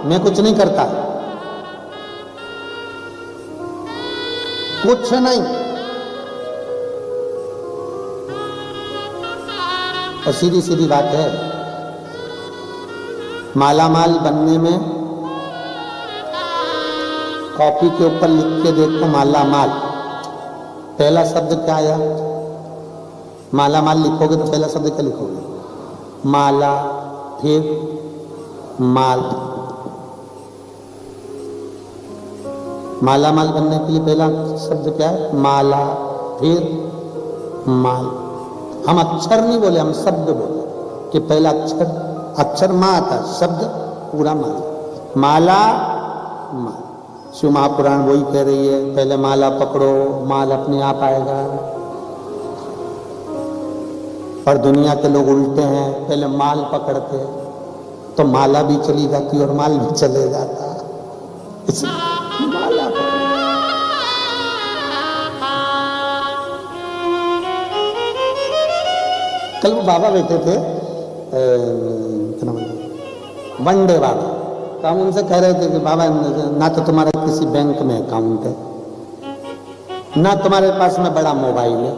मैं कुछ नहीं करता, कुछ नहीं। और सीधी सीधी बात है, मालामाल बनने में कॉपी के ऊपर लिख के देखो मालामाल, पहला शब्द क्या आया? मालामाल लिखोगे तो पहला शब्द क्या लिखोगे? माला, फिर माल। मालामाल बनने के लिए पहला शब्द क्या है? माला, फिर माल। हम अक्षर नहीं बोले, हम शब्द बोले कि पहला अक्षर माँ आता, शब्द पूरा माल। माला, माल। शिव महापुराण वही कह रही है, पहले माला पकड़ो, माल अपने आप आएगा। और दुनिया के लोग उल्टे हैं, पहले माल पकड़ते तो माला भी चली जाती और माल भी चले जाता। माला कल वो बाबा बैठे थे, वनडे बाबा, तो हम उनसे कह रहे थे कि बाबा ना तो तुम्हारा किसी बैंक में अकाउंट है, ना तुम्हारे पास में बड़ा मोबाइल है,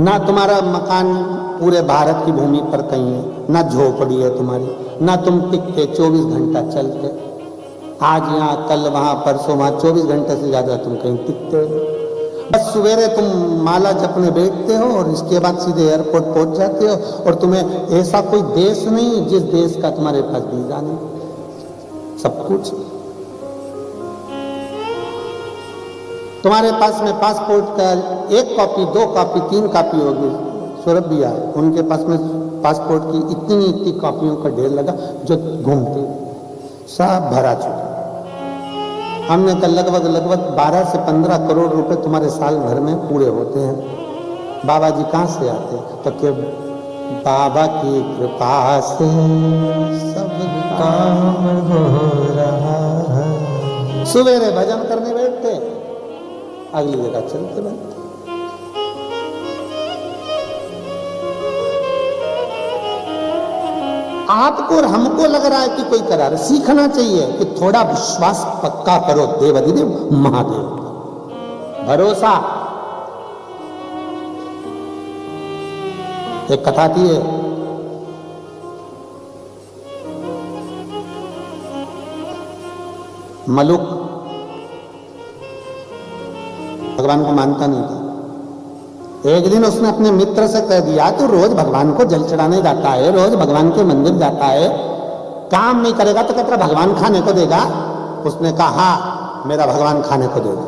ना तुम्हारा मकान पूरे भारत की भूमि पर कहीं है, ना झोपड़ी है तुम्हारी, ना तुम टिकते 24 घंटा चलते, आज यहाँ कल वहाँ परसों वहाँ, 24 घंटे से ज्यादा तुम कहीं टिकते हो। बस सवेरे तुम माला जपने बैठते हो और इसके बाद सीधे एयरपोर्ट पहुंच जाते हो, और तुम्हें ऐसा कोई देश नहीं जिस देश का तुम्हारे पास वीजा नहीं, सब कुछ तुम्हारे पास में। पासपोर्ट का 1 कॉपी, 2 कॉपी, 3 कॉपी होगी। सौरभ भैया उनके पास में पासपोर्ट की इतनी कॉपियों का ढेर लगा जो घूमते सब भरा चुका। हमने कल लगभग 12 से 15 करोड़ रुपए तुम्हारे साल भर में पूरे होते हैं। बाबा जी कहाँ से आते? तो बाबा की कृपा से सब काम हो रहा है। सवेरे भजन करने बैठते, अगली जगह चलते बैठते। आपको और हमको लग रहा है कि कोई करा रहा, सीखना चाहिए कि थोड़ा विश्वास पक्का करो देवाधिदेव महादेव, भरोसा। एक कथा थी है, मलुक भगवान को मानता नहीं था। एक दिन उसने अपने मित्र से कह दिया, तू रोज भगवान को जल चढ़ाने जाता है, रोज भगवान के मंदिर जाता है, काम नहीं करेगा तो कहता भगवान खाने को देगा? उसने कहा हाँ, मेरा भगवान खाने को देगा।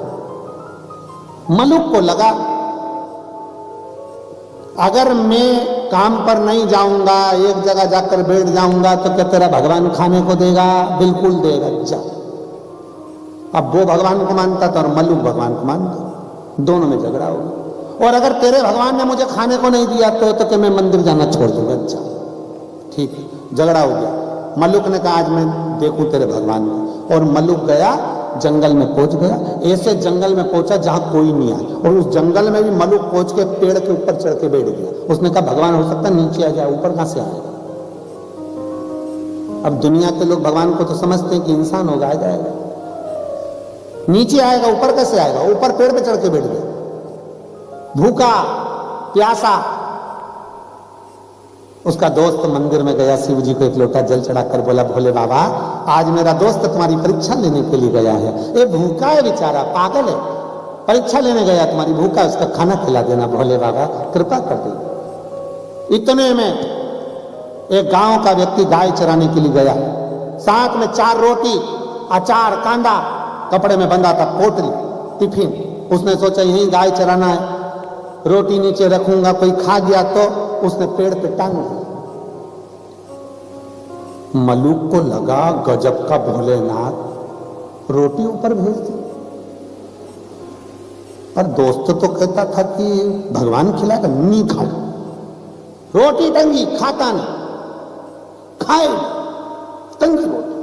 मलुक को लगा अगर मैं काम पर नहीं जाऊंगा, एक जगह जाकर बैठ जाऊंगा तो क्या तेरा भगवान खाने को देगा? बिल्कुल देगा, जा। अब वो भगवान को मानता था और मलुक भगवान को मानता, दोनों में झगड़ा हो गया। और अगर तेरे भगवान ने मुझे खाने को नहीं दिया तो कि मैं मंदिर जाना छोड़ दूंगा। अच्छा ठीक है, झगड़ा हो गया। मलुक ने कहा आज मैं देखूं तेरे भगवान को, और मलुक गया, जंगल में पहुंच गया। ऐसे जंगल में पहुंचा जहां कोई नहीं आया, और उस जंगल में भी मलुक पहुंच के पेड़ के ऊपर चढ़ के बैठ गया। उसने कहा भगवान हो सकता नीचे आ जाए, ऊपर कहां से आएगा? अब दुनिया के लोग भगवान को तो समझते हैं कि इंसान होगा, आ जाएगा, नीचे आएगा, ऊपर कैसे आएगा? ऊपर पेड़ पे चढ़ के बैठ गया, भूखा प्यासा। उसका दोस्त मंदिर में गया, शिव जी को एक लोटा जल चढ़ाकर बोला, भोले बाबा आज मेरा दोस्त तुम्हारी परीक्षा लेने के लिए गया है, ये भूखा है बेचारा, पागल है, परीक्षा लेने गया, तुम्हारी भूखा, उसका खाना खिला देना भोले बाबा, कृपा कर दे। इतने में एक गांव का व्यक्ति गाय चराने के लिए गया, साथ में 4 रोटी, अचार, कांदा, कपड़े में बंधा था, पोटली, टिफिन। उसने सोचा यहीं गाय चराना है, रोटी नीचे रखूंगा, कोई खा गया तो। उसने पेड़ पे टांग दिया। मलुक को लगा गजब का भोलेनाथ, रोटी ऊपर भेज दी। पर दोस्त तो कहता था कि भगवान खिलाएगा, नहीं खाओ, रोटी टंगी, खाता नहीं, खाए टंगी रोटी।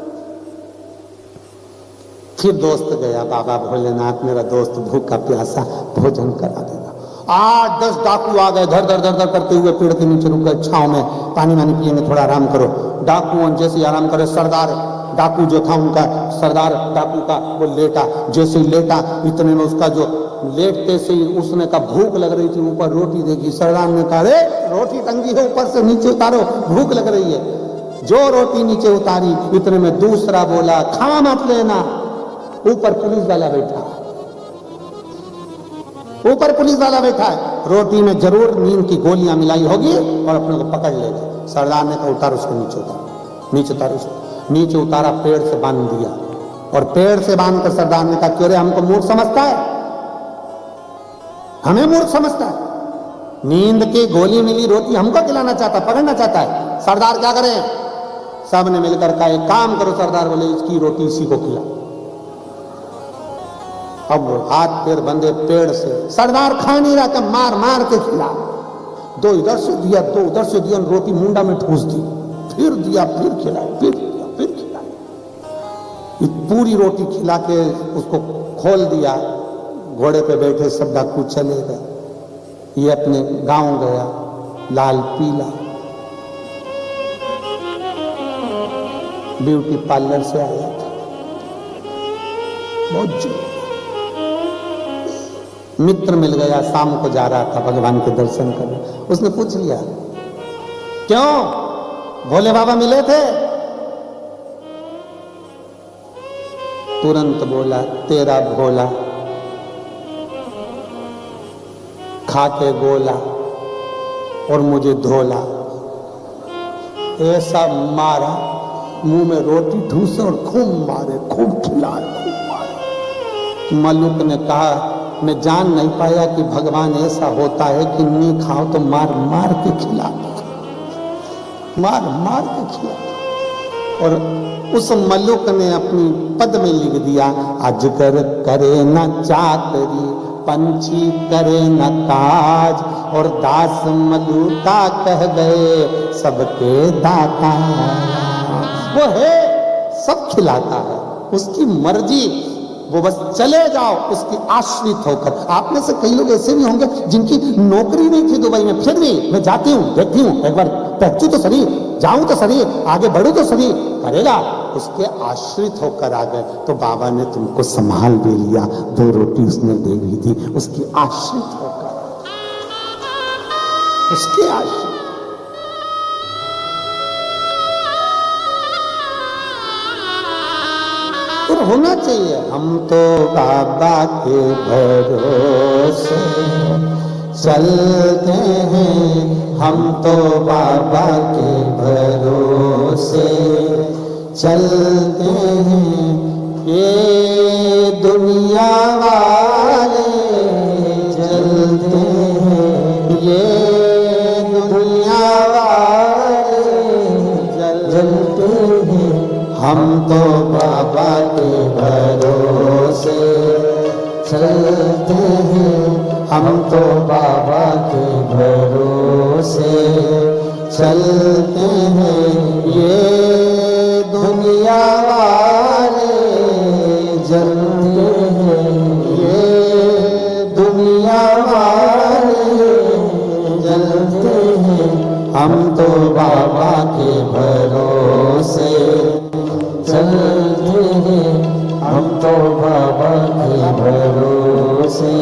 फिर दोस्त गया, बाबा भोलेनाथ मेरा दोस्त भूखा प्यासा, भोजन करा देना। 8-10 डाकू आ गए, धर धर धर धर करते हुए पेड़ के नीचे रुक गए, छांव में पानी वानी पिएंगे, थोड़ा आराम करो। डाकुओं जैसे ही आराम करे, सरदार डाकू जो था उनका, सरदार डाकू का वो लेटा, जैसे ही लेटा इतने में उसका जो लेटते से ही उसने कहा भूख लग रही थी, ऊपर रोटी देखी। सरदार ने कहा अरे रोटी टंगी है, ऊपर से नीचे उतारो, भूख लग रही है। जो रोटी नीचे उतारी, इतने में दूसरा बोला खा मत लेना, ऊपर पुलिस वाला बैठा, ऊपर पुलिस वाला बैठा है, रोटी में जरूर नींद की गोलियां मिलाई होगी और अपने को पकड़ लेगी। सरदार ने कहा उतार उसको, नीचे उतार, नीचे उतार उसको। नीचे उतारा, पेड़ से बांध दिया, और पेड़ से बांधकर सरदार ने कहा क्यों रे हमको मूर्ख समझता है, हमें मूर्ख समझता है? नींद की गोली मिली, रोटी हमको खिलाना चाहता, पकड़ना चाहता है। सरदार क्या करें? सब ने मिलकर कहा एक काम करो, सरदार बोले इसकी रोटी इसी को खिला। अब हाथ पैर बंधे पेड़ से, सरदार खा नहीं रहा था, मार मार के खिला। 2 इधर से दिया, 2 उधर से दिया, रोटी मुंडा में ठूस दी, फिर दिया, फिर खिलाया, फिर दिया, फिर खिलाया। पूरी रोटी खिला के उसको खोल दिया। घोड़े पे बैठे सब डाकू चले गए। ये अपने गांव गया, लाल पीला, ब्यूटी पार्लर से आया था, बहुत जी मित्र मिल गया, शाम को जा रहा था भगवान के दर्शन करने। उसने पूछ लिया क्यों भोले बाबा मिले थे? तुरंत बोला तेरा भोला खा के गोला और मुझे धोला, ऐसा मारा, मुंह में रोटी ठूसे और खूब मारे, खूब खिलाए, खूब मारे। मलुक ने कहा मैं जान नहीं पाया कि भगवान ऐसा होता है कि नहीं खाओ तो मार मार के खिला, मार मार के खिला। और उस मलुक ने अपनी पद में लिख दिया अजगर करे न चाकरी, पंछी करे न काज और दास मलूका कह गए सबके दाता। वो है सब खिलाता है, उसकी मर्जी, वो बस चले जाओ उसकी आश्रित होकर। आप में से कई लोग ऐसे भी होंगे जिनकी नौकरी नहीं थी दुबई में, फिर भी मैं जाती हूँ, देखती हूँ, एक बार पहुंचू तो सही, जाऊं तो सही, आगे बढ़ू तो सही, करेगा। उसके आश्रित होकर आ गए तो बाबा ने तुमको संभाल भी लिया। 2 रोटी उसने दे दी थी, उसकी आश्रित होकर, उसके आश्रित। फिर होना चाहिए, हम तो बाबा के भरोसे चलते हैं, हम तो बाबा के भरोसे चलते हैं। ये दुनिया वाले चलते हैं, ये दुनिया वाले चलते हैं। हम तो बाबा के भरोसे चलते हैं, हम तो बाबा के भरोसे चलते हैं। ये दुनिया वाले जलते हैं, ये दुनिया वाले जलते हैं। हम तो बाबा के भरोसे चलते हैं, हम तो बाबा के भरोसे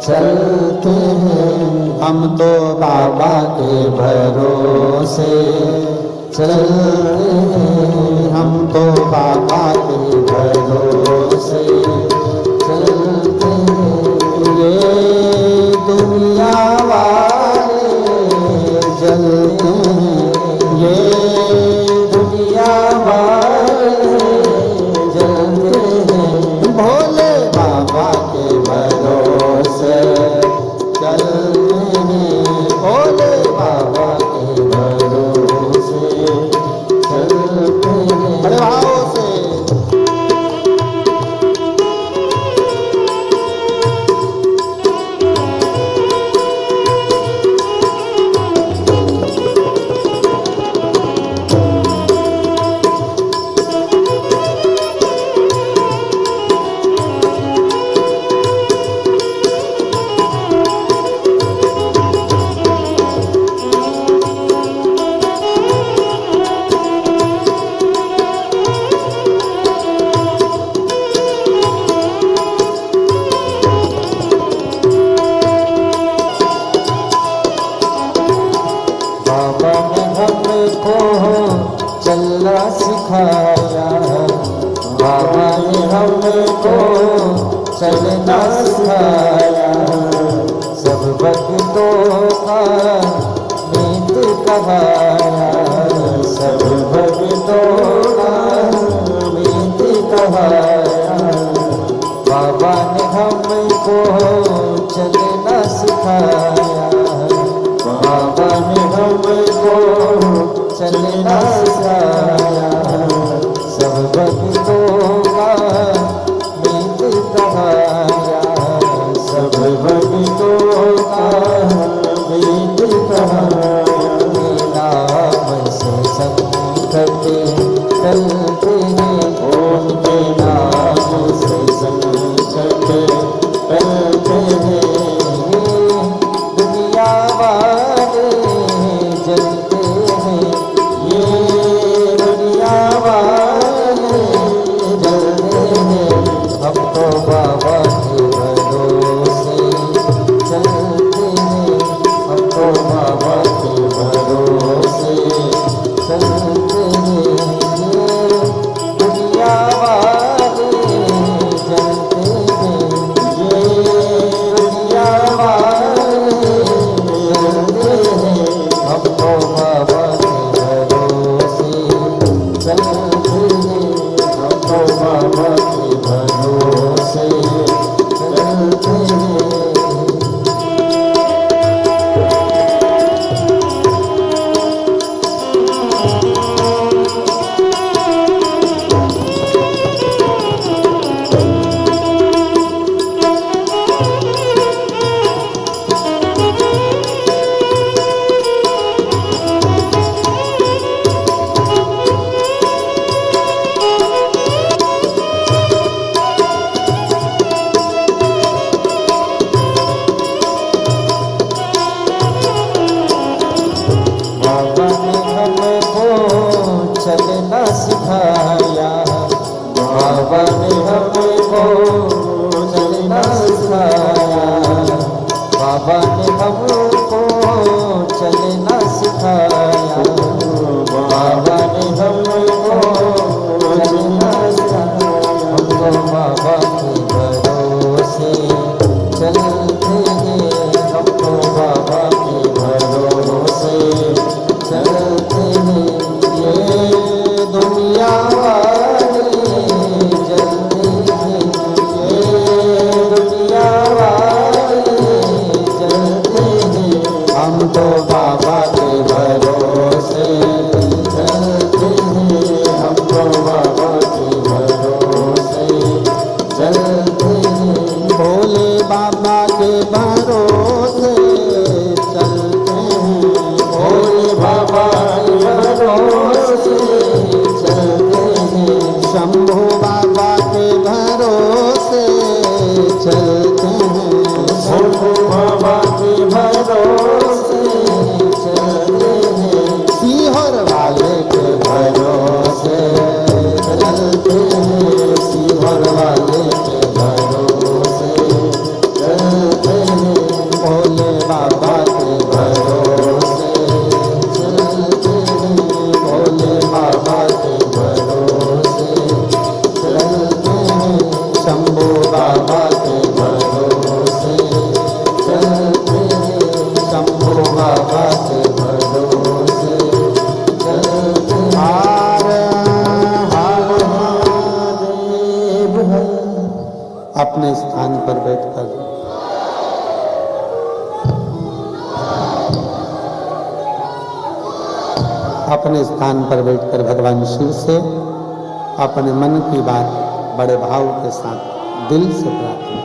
चलते हैं। हम तो बाबा के भरोसे चलते हैं, हम तो बाबा के भरोसे चलते हैं। ये दुनिया वाले जलते हैं, ये दुनिया वाले जलते हैं। भोले बाबा के भरोसे चलते हैं, भोले बाबा के भरोसे चलते हैं। बड़े भाव से चलना सिखाया, बाबा ने हमको चलना सिखाया। सब भक्तों का नीत कहाया, सब भक्तों का नीत कहाया। बाबा ने हमको चलना सिखाया, बाबा ने हमको चलना सिखाया। सब भक्तों का नीत कहाया, सब भक्तों का नीत कहाया। नाम से संकट टलते हैं, उनके नाम से संकट टलते हैं। दुनिया वाले जलते हैं, ये दुनिया वाले जलते हैं। हम तो बाबा के भरोसे चलते हैं, हम तो बाबा के भरोसे चलते हैं। ये दुनिया वाले जलते हैं, ये दुनिया वाले जलते हैं। हम तो बाबा के भरोसे चलते हैं, हम तो बाबा के भरोसे बाबा के भरोसे चलते हैं, हम तो बाबा के भरोसे चलते हैं। ये दुनिया वाले चलते हैं, ये दुनिया वाले चलते हैं, हम तो बाबा के भरोसे चलते हैं, हम तो बाबा के भरोसे चलते हैं। भोले बाबा के भरोसे चलते हैं, भोले बाबा के भरोसे चलते हैं, शंभू बाबा के भरोसे चलते हैं, शंभू बाबा के भरोसे चलते हैं, सीहोर वाले के भरोसे चलते हैं, सीहोर वाले के भरोसे चलते हैं, भोले बाबा के भरोसे चलते हैं, भोले बाबा के भरोसे चलते हैं, शंभू बाबा के भरोसे चलते हैं, शंभू बाबा के भरोसे चलते हैं। हर हर महादेव। अपने स्थान पर बैठकर अपने स्थान पर बैठकर भगवान शिव से अपने मन की बात बड़े भाव के साथ दिल से प्रार्थना।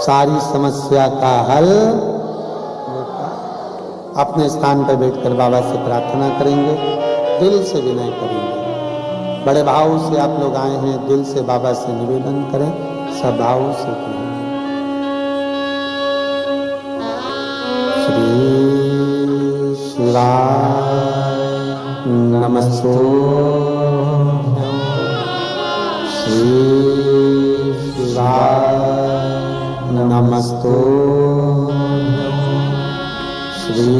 सारी समस्या का हल अपने स्थान पर बैठकर बाबा से प्रार्थना करेंगे, दिल से विनय करेंगे। बड़े भाव से आप लोग आए हैं, दिल से बाबा से निवेदन करें, सब भाव से करें। श्री शिवाय नमस्तु, श्री शिवाय नमस्तु, श्री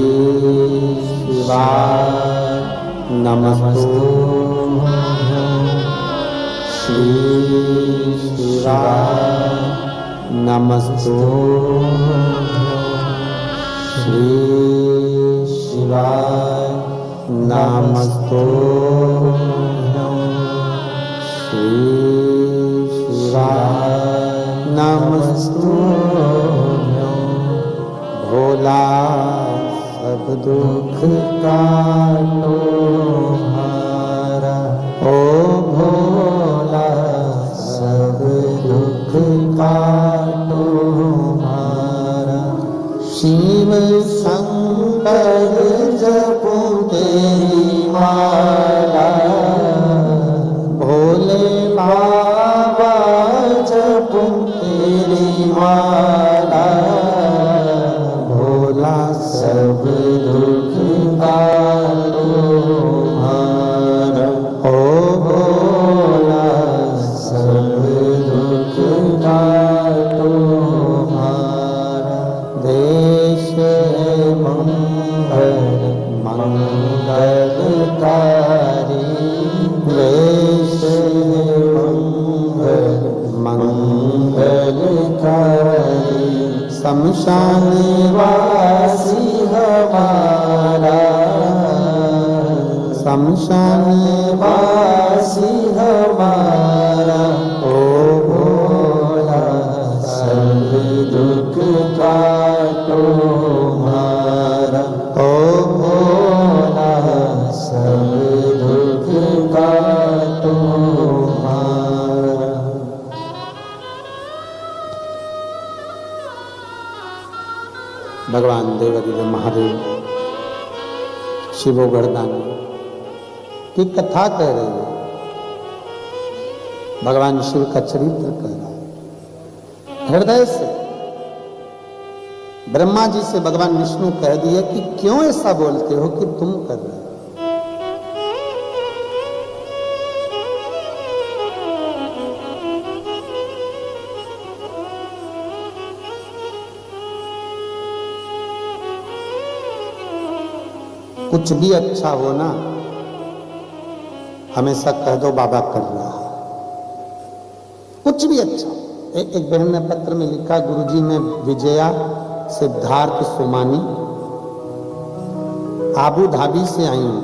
शिवाय नमस्तु, श्री शिवाय नमस्तु, श्री शिवाय नमस्तु, श्री शिवाय नमस्तु। भोला सब दुख काटो हारा, ओ भोला सब दुख काटो हारा, शिव शंकर जपो तेरी माला, भोले बाबा जपो तेरी माला, भोला सब दुख काटो हारा, ओ भोला सब दुख काटो हारा। देश मंगल मंगलकारी, देश मंगल मंगलकारी, शमशान वासी हमारा, शमशान वासी हमारा, ओ भोला सब दुख काटो हारा, ओ भोला सब दुख काटो हारा। भगवान देवादिदेव महादेव शिवोगढ़दानी की कथा कह रही है, भगवान शिव का चरित्र कह रहा है। हृदय से ब्रह्मा जी से भगवान विष्णु कह दिए कि क्यों ऐसा बोलते हो कि तुम कर रहे हो। कुछ भी अच्छा हो ना, हमेशा कह दो बाबा कर रहा है। कुछ भी अच्छा। एक बहन ने पत्र में लिखा, गुरुजी मैं विजया सिद्धार्थ सोमानी आबू धाबी से आई हूं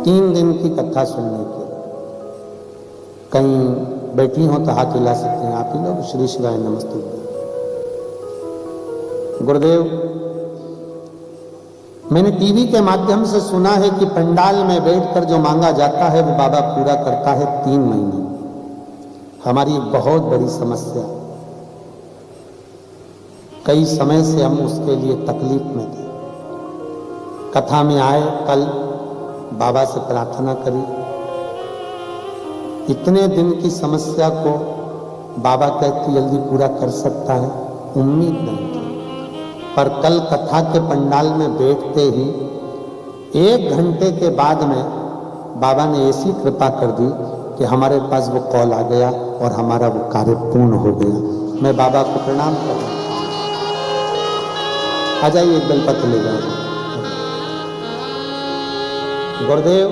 3 दिन की कथा सुनने के लिए। कहीं बैठी हो तो हाथ हिला सकते हैं आप ही लोग। श्री शिवाय नमस्ते। गुरुदेव, मैंने टीवी के माध्यम से सुना है कि पंडाल में बैठकर जो मांगा जाता है वो बाबा पूरा करता है 3 महीने। हमारी बहुत बड़ी समस्या, कई समय से हम उसके लिए तकलीफ में थे। कथा में आए, कल बाबा से प्रार्थना करी। इतने दिन की समस्या को बाबा कहते जल्दी पूरा कर सकता है, उम्मीद नहीं थी। पर कल कथा के पंडाल में बैठते ही 1 घंटे के बाद में बाबा ने ऐसी कृपा कर दी कि हमारे पास वो कॉल आ गया और हमारा वो कार्य पूर्ण हो गया। मैं बाबा को प्रणाम कर रहा हूं। आ जाइए, एक बेलपत्र ले जाए। गुरुदेव,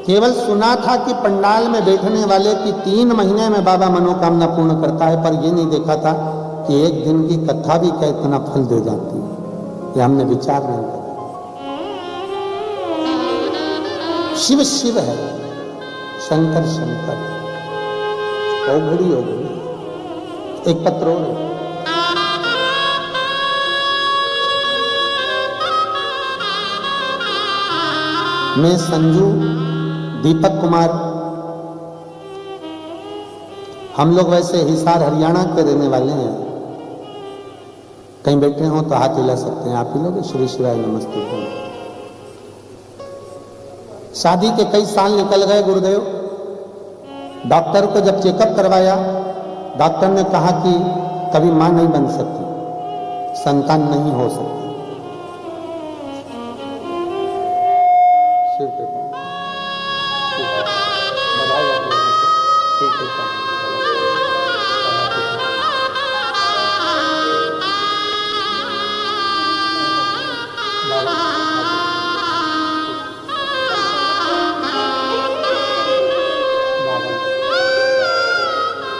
केवल सुना था कि पंडाल में बैठने वाले की 3 महीने में बाबा मनोकामना पूर्ण करता है, पर यह नहीं देखा था कि 1 दिन की कथा भी क्या इतना फल दे जाती है। ये हमने विचार नहीं किया। शिव शिव है, शंकर शंकर, ओघड़ी ओघड़ी। एक पत्र और मैं संजू दीपक कुमार, हम लोग वैसे हिसार हरियाणा के रहने वाले हैं। कहीं बैठे हो तो हाथ हिला सकते हैं आप ही लोग। श्री शिवाय नमस्ते। शादी के कई साल निकल गए गुरुदेव। डॉक्टर को जब चेकअप करवाया, डॉक्टर ने कहा कि कभी मां नहीं बन सकती, संतान नहीं हो सकती। शिव कृपा।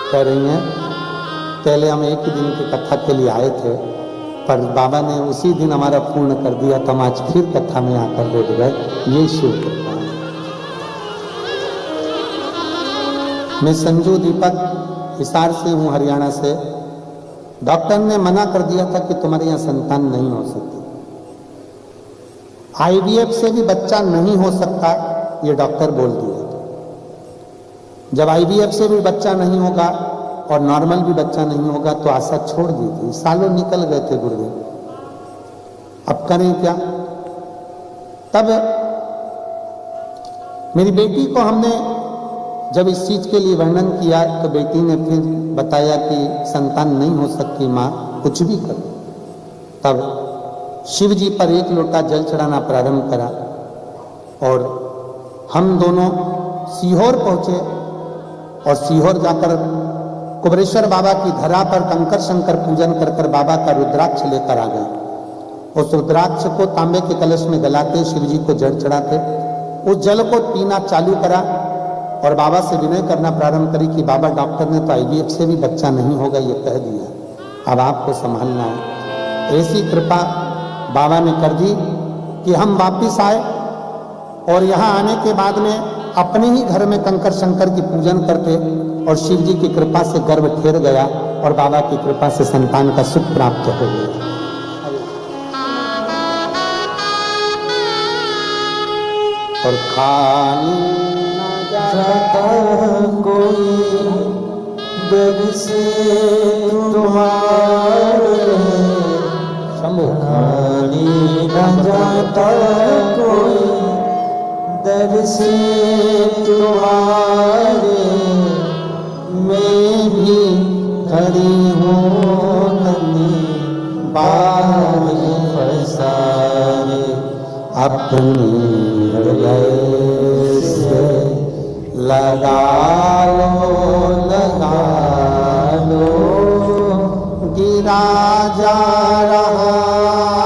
कह रही हैं, पहले हम 1 ही दिन की कथा के लिए आए थे, पर बाबा ने उसी दिन हमारा पूर्ण कर दिया, तो हम आज फिर कथा में आकर बैठ गए। ये शिव कृपा है। मैं संजू दीपक हिसार से हूँ, हरियाणा से। डॉक्टर ने मना कर दिया था कि तुम्हारे यहाँ संतान नहीं हो सकती, IVF से भी बच्चा नहीं हो सकता, ये डॉक्टर बोल दिया। जब IVF से भी बच्चा नहीं होगा और नॉर्मल भी बच्चा नहीं होगा तो आशा छोड़ दी थी। सालों निकल गए थे गुरुदेव, अब करें क्या। तब मेरी बेटी को हमने जब इस चीज के लिए वर्णन किया तो बेटी ने फिर बताया कि संतान नहीं हो सकती माँ, कुछ भी करो। तब शिव जी पर 1 लोटा जल चढ़ाना प्रारंभ करा और हम दोनों सीहोर पहुंचे और सीहोर जाकर कुबरेश्वर बाबा की धरा पर कंकर शंकर पूजन कर कर बाबा का रुद्राक्ष लेकर आ गए। उस रुद्राक्ष को तांबे के कलश में गलाते, शिव जी को जल चढ़ाते, उस जल को पीना चालू करा और बाबा से विनय करना प्रारंभ करी कि बाबा डॉक्टर ने तो IVF से भी बच्चा नहीं होगा ये कह दिया, अब आपको संभालना है। ऐसी कृपा बाबा ने कर दी कि हम वापिस आए और यहाँ आने के बाद में अपने ही घर में कंकर शंकर की पूजन करते और शिव जी की कृपा से गर्भ ठेर गया और बाबा की कृपा से संतान का सुख प्राप्त हो गया। और खाली न जाता कोई दर से तुम्हारे, खाली न जाता कोई दर से तुम्हारे, मैं भी खड़ी हूँ नदी बार फसारे, अपनी हृदय से लगा लो गिरा जा रहा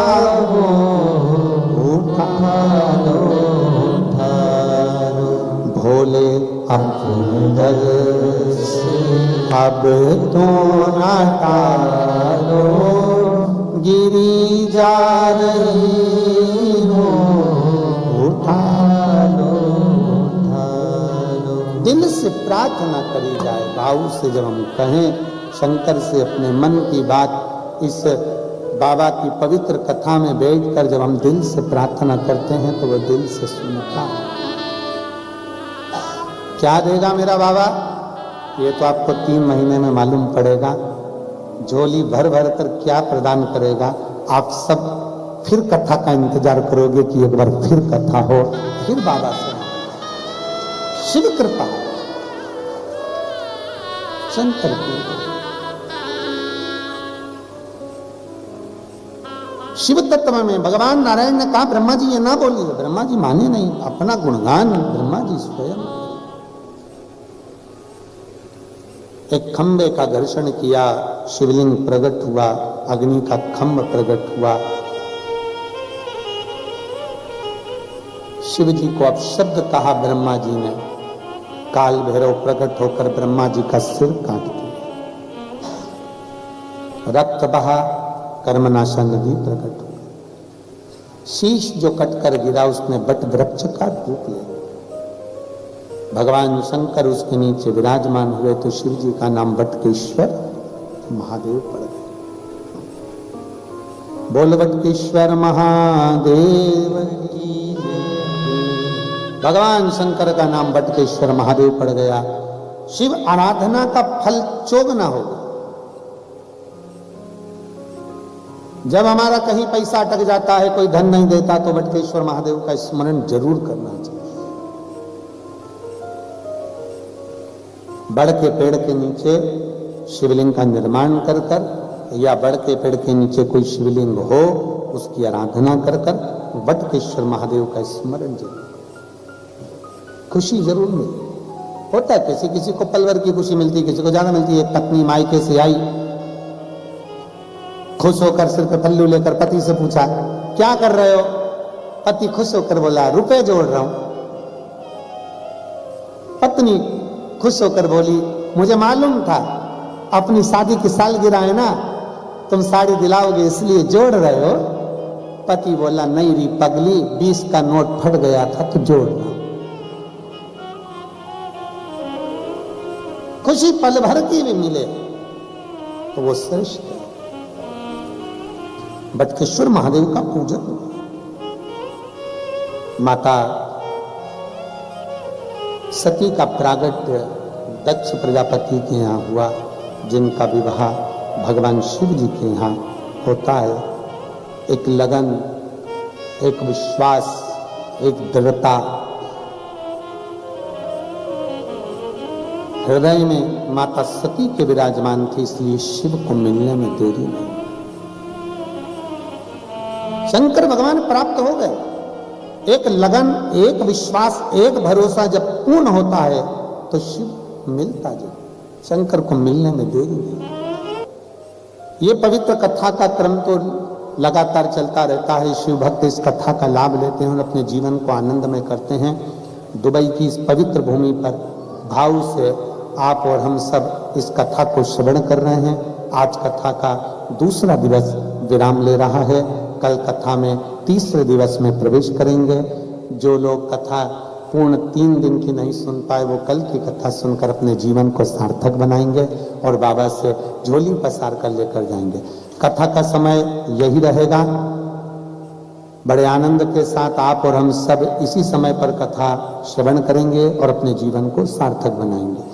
बोले अपने दर से अब तो ना टालो, गिरी जा रही हो उठा लो, उठा लो। दिल से प्रार्थना करी जाए, भाव से जब हम कहें शंकर से अपने मन की बात, इस बाबा की पवित्र कथा में बैठकर जब हम दिल से प्रार्थना करते हैं तो वह दिल से सुनता है। क्या देगा मेरा बाबा, ये तो आपको 3 महीने में मालूम पड़ेगा। झोली भर भर कर क्या प्रदान करेगा, आप सब फिर कथा का इंतजार करोगे कि एक बार फिर कथा हो, फिर बाबा से शिव कृपा, शंकर की। शिव तत्व में भगवान नारायण ने कहा ब्रह्मा जी ये ना बोलिए, ब्रह्मा जी माने नहीं, अपना गुणगान ब्रह्मा जी स्वयं। एक खंबे का घर्षण किया, शिवलिंग प्रकट हुआ, अग्नि का खंभ प्रकट हुआ। शिव जी को अपशब्द कहा ब्रह्मा जी ने, काल भैरव प्रकट होकर ब्रह्मा जी का सिर काट दिया, रक्त बहा, कर्मनाशा नदी प्रकट हो गई। शीश जो कटकर गिरा उसने बट वृक्ष का रूप लिया। भगवान शंकर उसके नीचे विराजमान हुए तो शिव जी का नाम बटकेश्वर महादेव पड़ गया। बोल बटकेश्वर महादेव की जय। भगवान शंकर का नाम बटकेश्वर महादेव पड़ गया। शिव आराधना का फल चोगना होगा। जब हमारा कहीं पैसा अटक जाता है, कोई धन नहीं देता, तो बटकेश्वर महादेव का स्मरण जरूर करना चाहिए। बड़ के पेड़ के नीचे शिवलिंग का निर्माण कर कर या बड़ के पेड़ के नीचे कोई शिवलिंग हो, उसकी आराधना कर कर बटकेश्वर महादेव का स्मरण जरूर, खुशी जरूर मिले। होता है किसी किसी को पल भर की खुशी मिलती है, किसी को ज्यादा मिलती है। पत्नी मायके से आई, खुश होकर सिर पे पल्लू लेकर पति से पूछा क्या कर रहे हो? पति खुश होकर बोला रुपए जोड़ रहा हूं। पत्नी खुश होकर बोली मुझे मालूम था अपनी शादी की सालगिरह है ना, तुम साड़ी दिलाओगे इसलिए जोड़ रहे हो। पति बोला नहीं री पगली, 20 का नोट फट गया था तो जोड़ रहा हूं। खुशी पल भर की भी मिले तो वो श्रेष्ठ है। बटकेश्वर महादेव का पूजन। माता सती का प्रागट्य दक्ष प्रजापति के यहाँ हुआ, जिनका विवाह भगवान शिव जी के यहाँ होता है। एक लगन, एक विश्वास, एक दृढ़ता हृदय में माता सती के विराजमान थी, इसलिए शिव को मिलने में देरी नहीं। शंकर भगवान प्राप्त हो गए। एक लगन, एक विश्वास, एक भरोसा जब पूर्ण होता है तो शिव मिलता जाए। शंकर को मिलने में देरी नहीं। ये पवित्र कथा का क्रम तो लगातार चलता रहता है। शिव भक्त इस कथा का लाभ लेते हैं और अपने जीवन को आनंदमय करते हैं। दुबई की इस पवित्र भूमि पर भाव से आप और हम सब इस कथा को श्रवण कर रहे हैं। आज कथा का दूसरा दिवस विराम ले रहा है। कल कथा में तीसरे दिवस में प्रवेश करेंगे। जो लोग कथा पूर्ण 3 दिन की नहीं सुन पाए वो कल की कथा सुनकर अपने जीवन को सार्थक बनाएंगे और बाबा से झोली पसार कर लेकर जाएंगे। कथा का समय यही रहेगा। बड़े आनंद के साथ आप और हम सब इसी समय पर कथा श्रवण करेंगे और अपने जीवन को सार्थक बनाएंगे।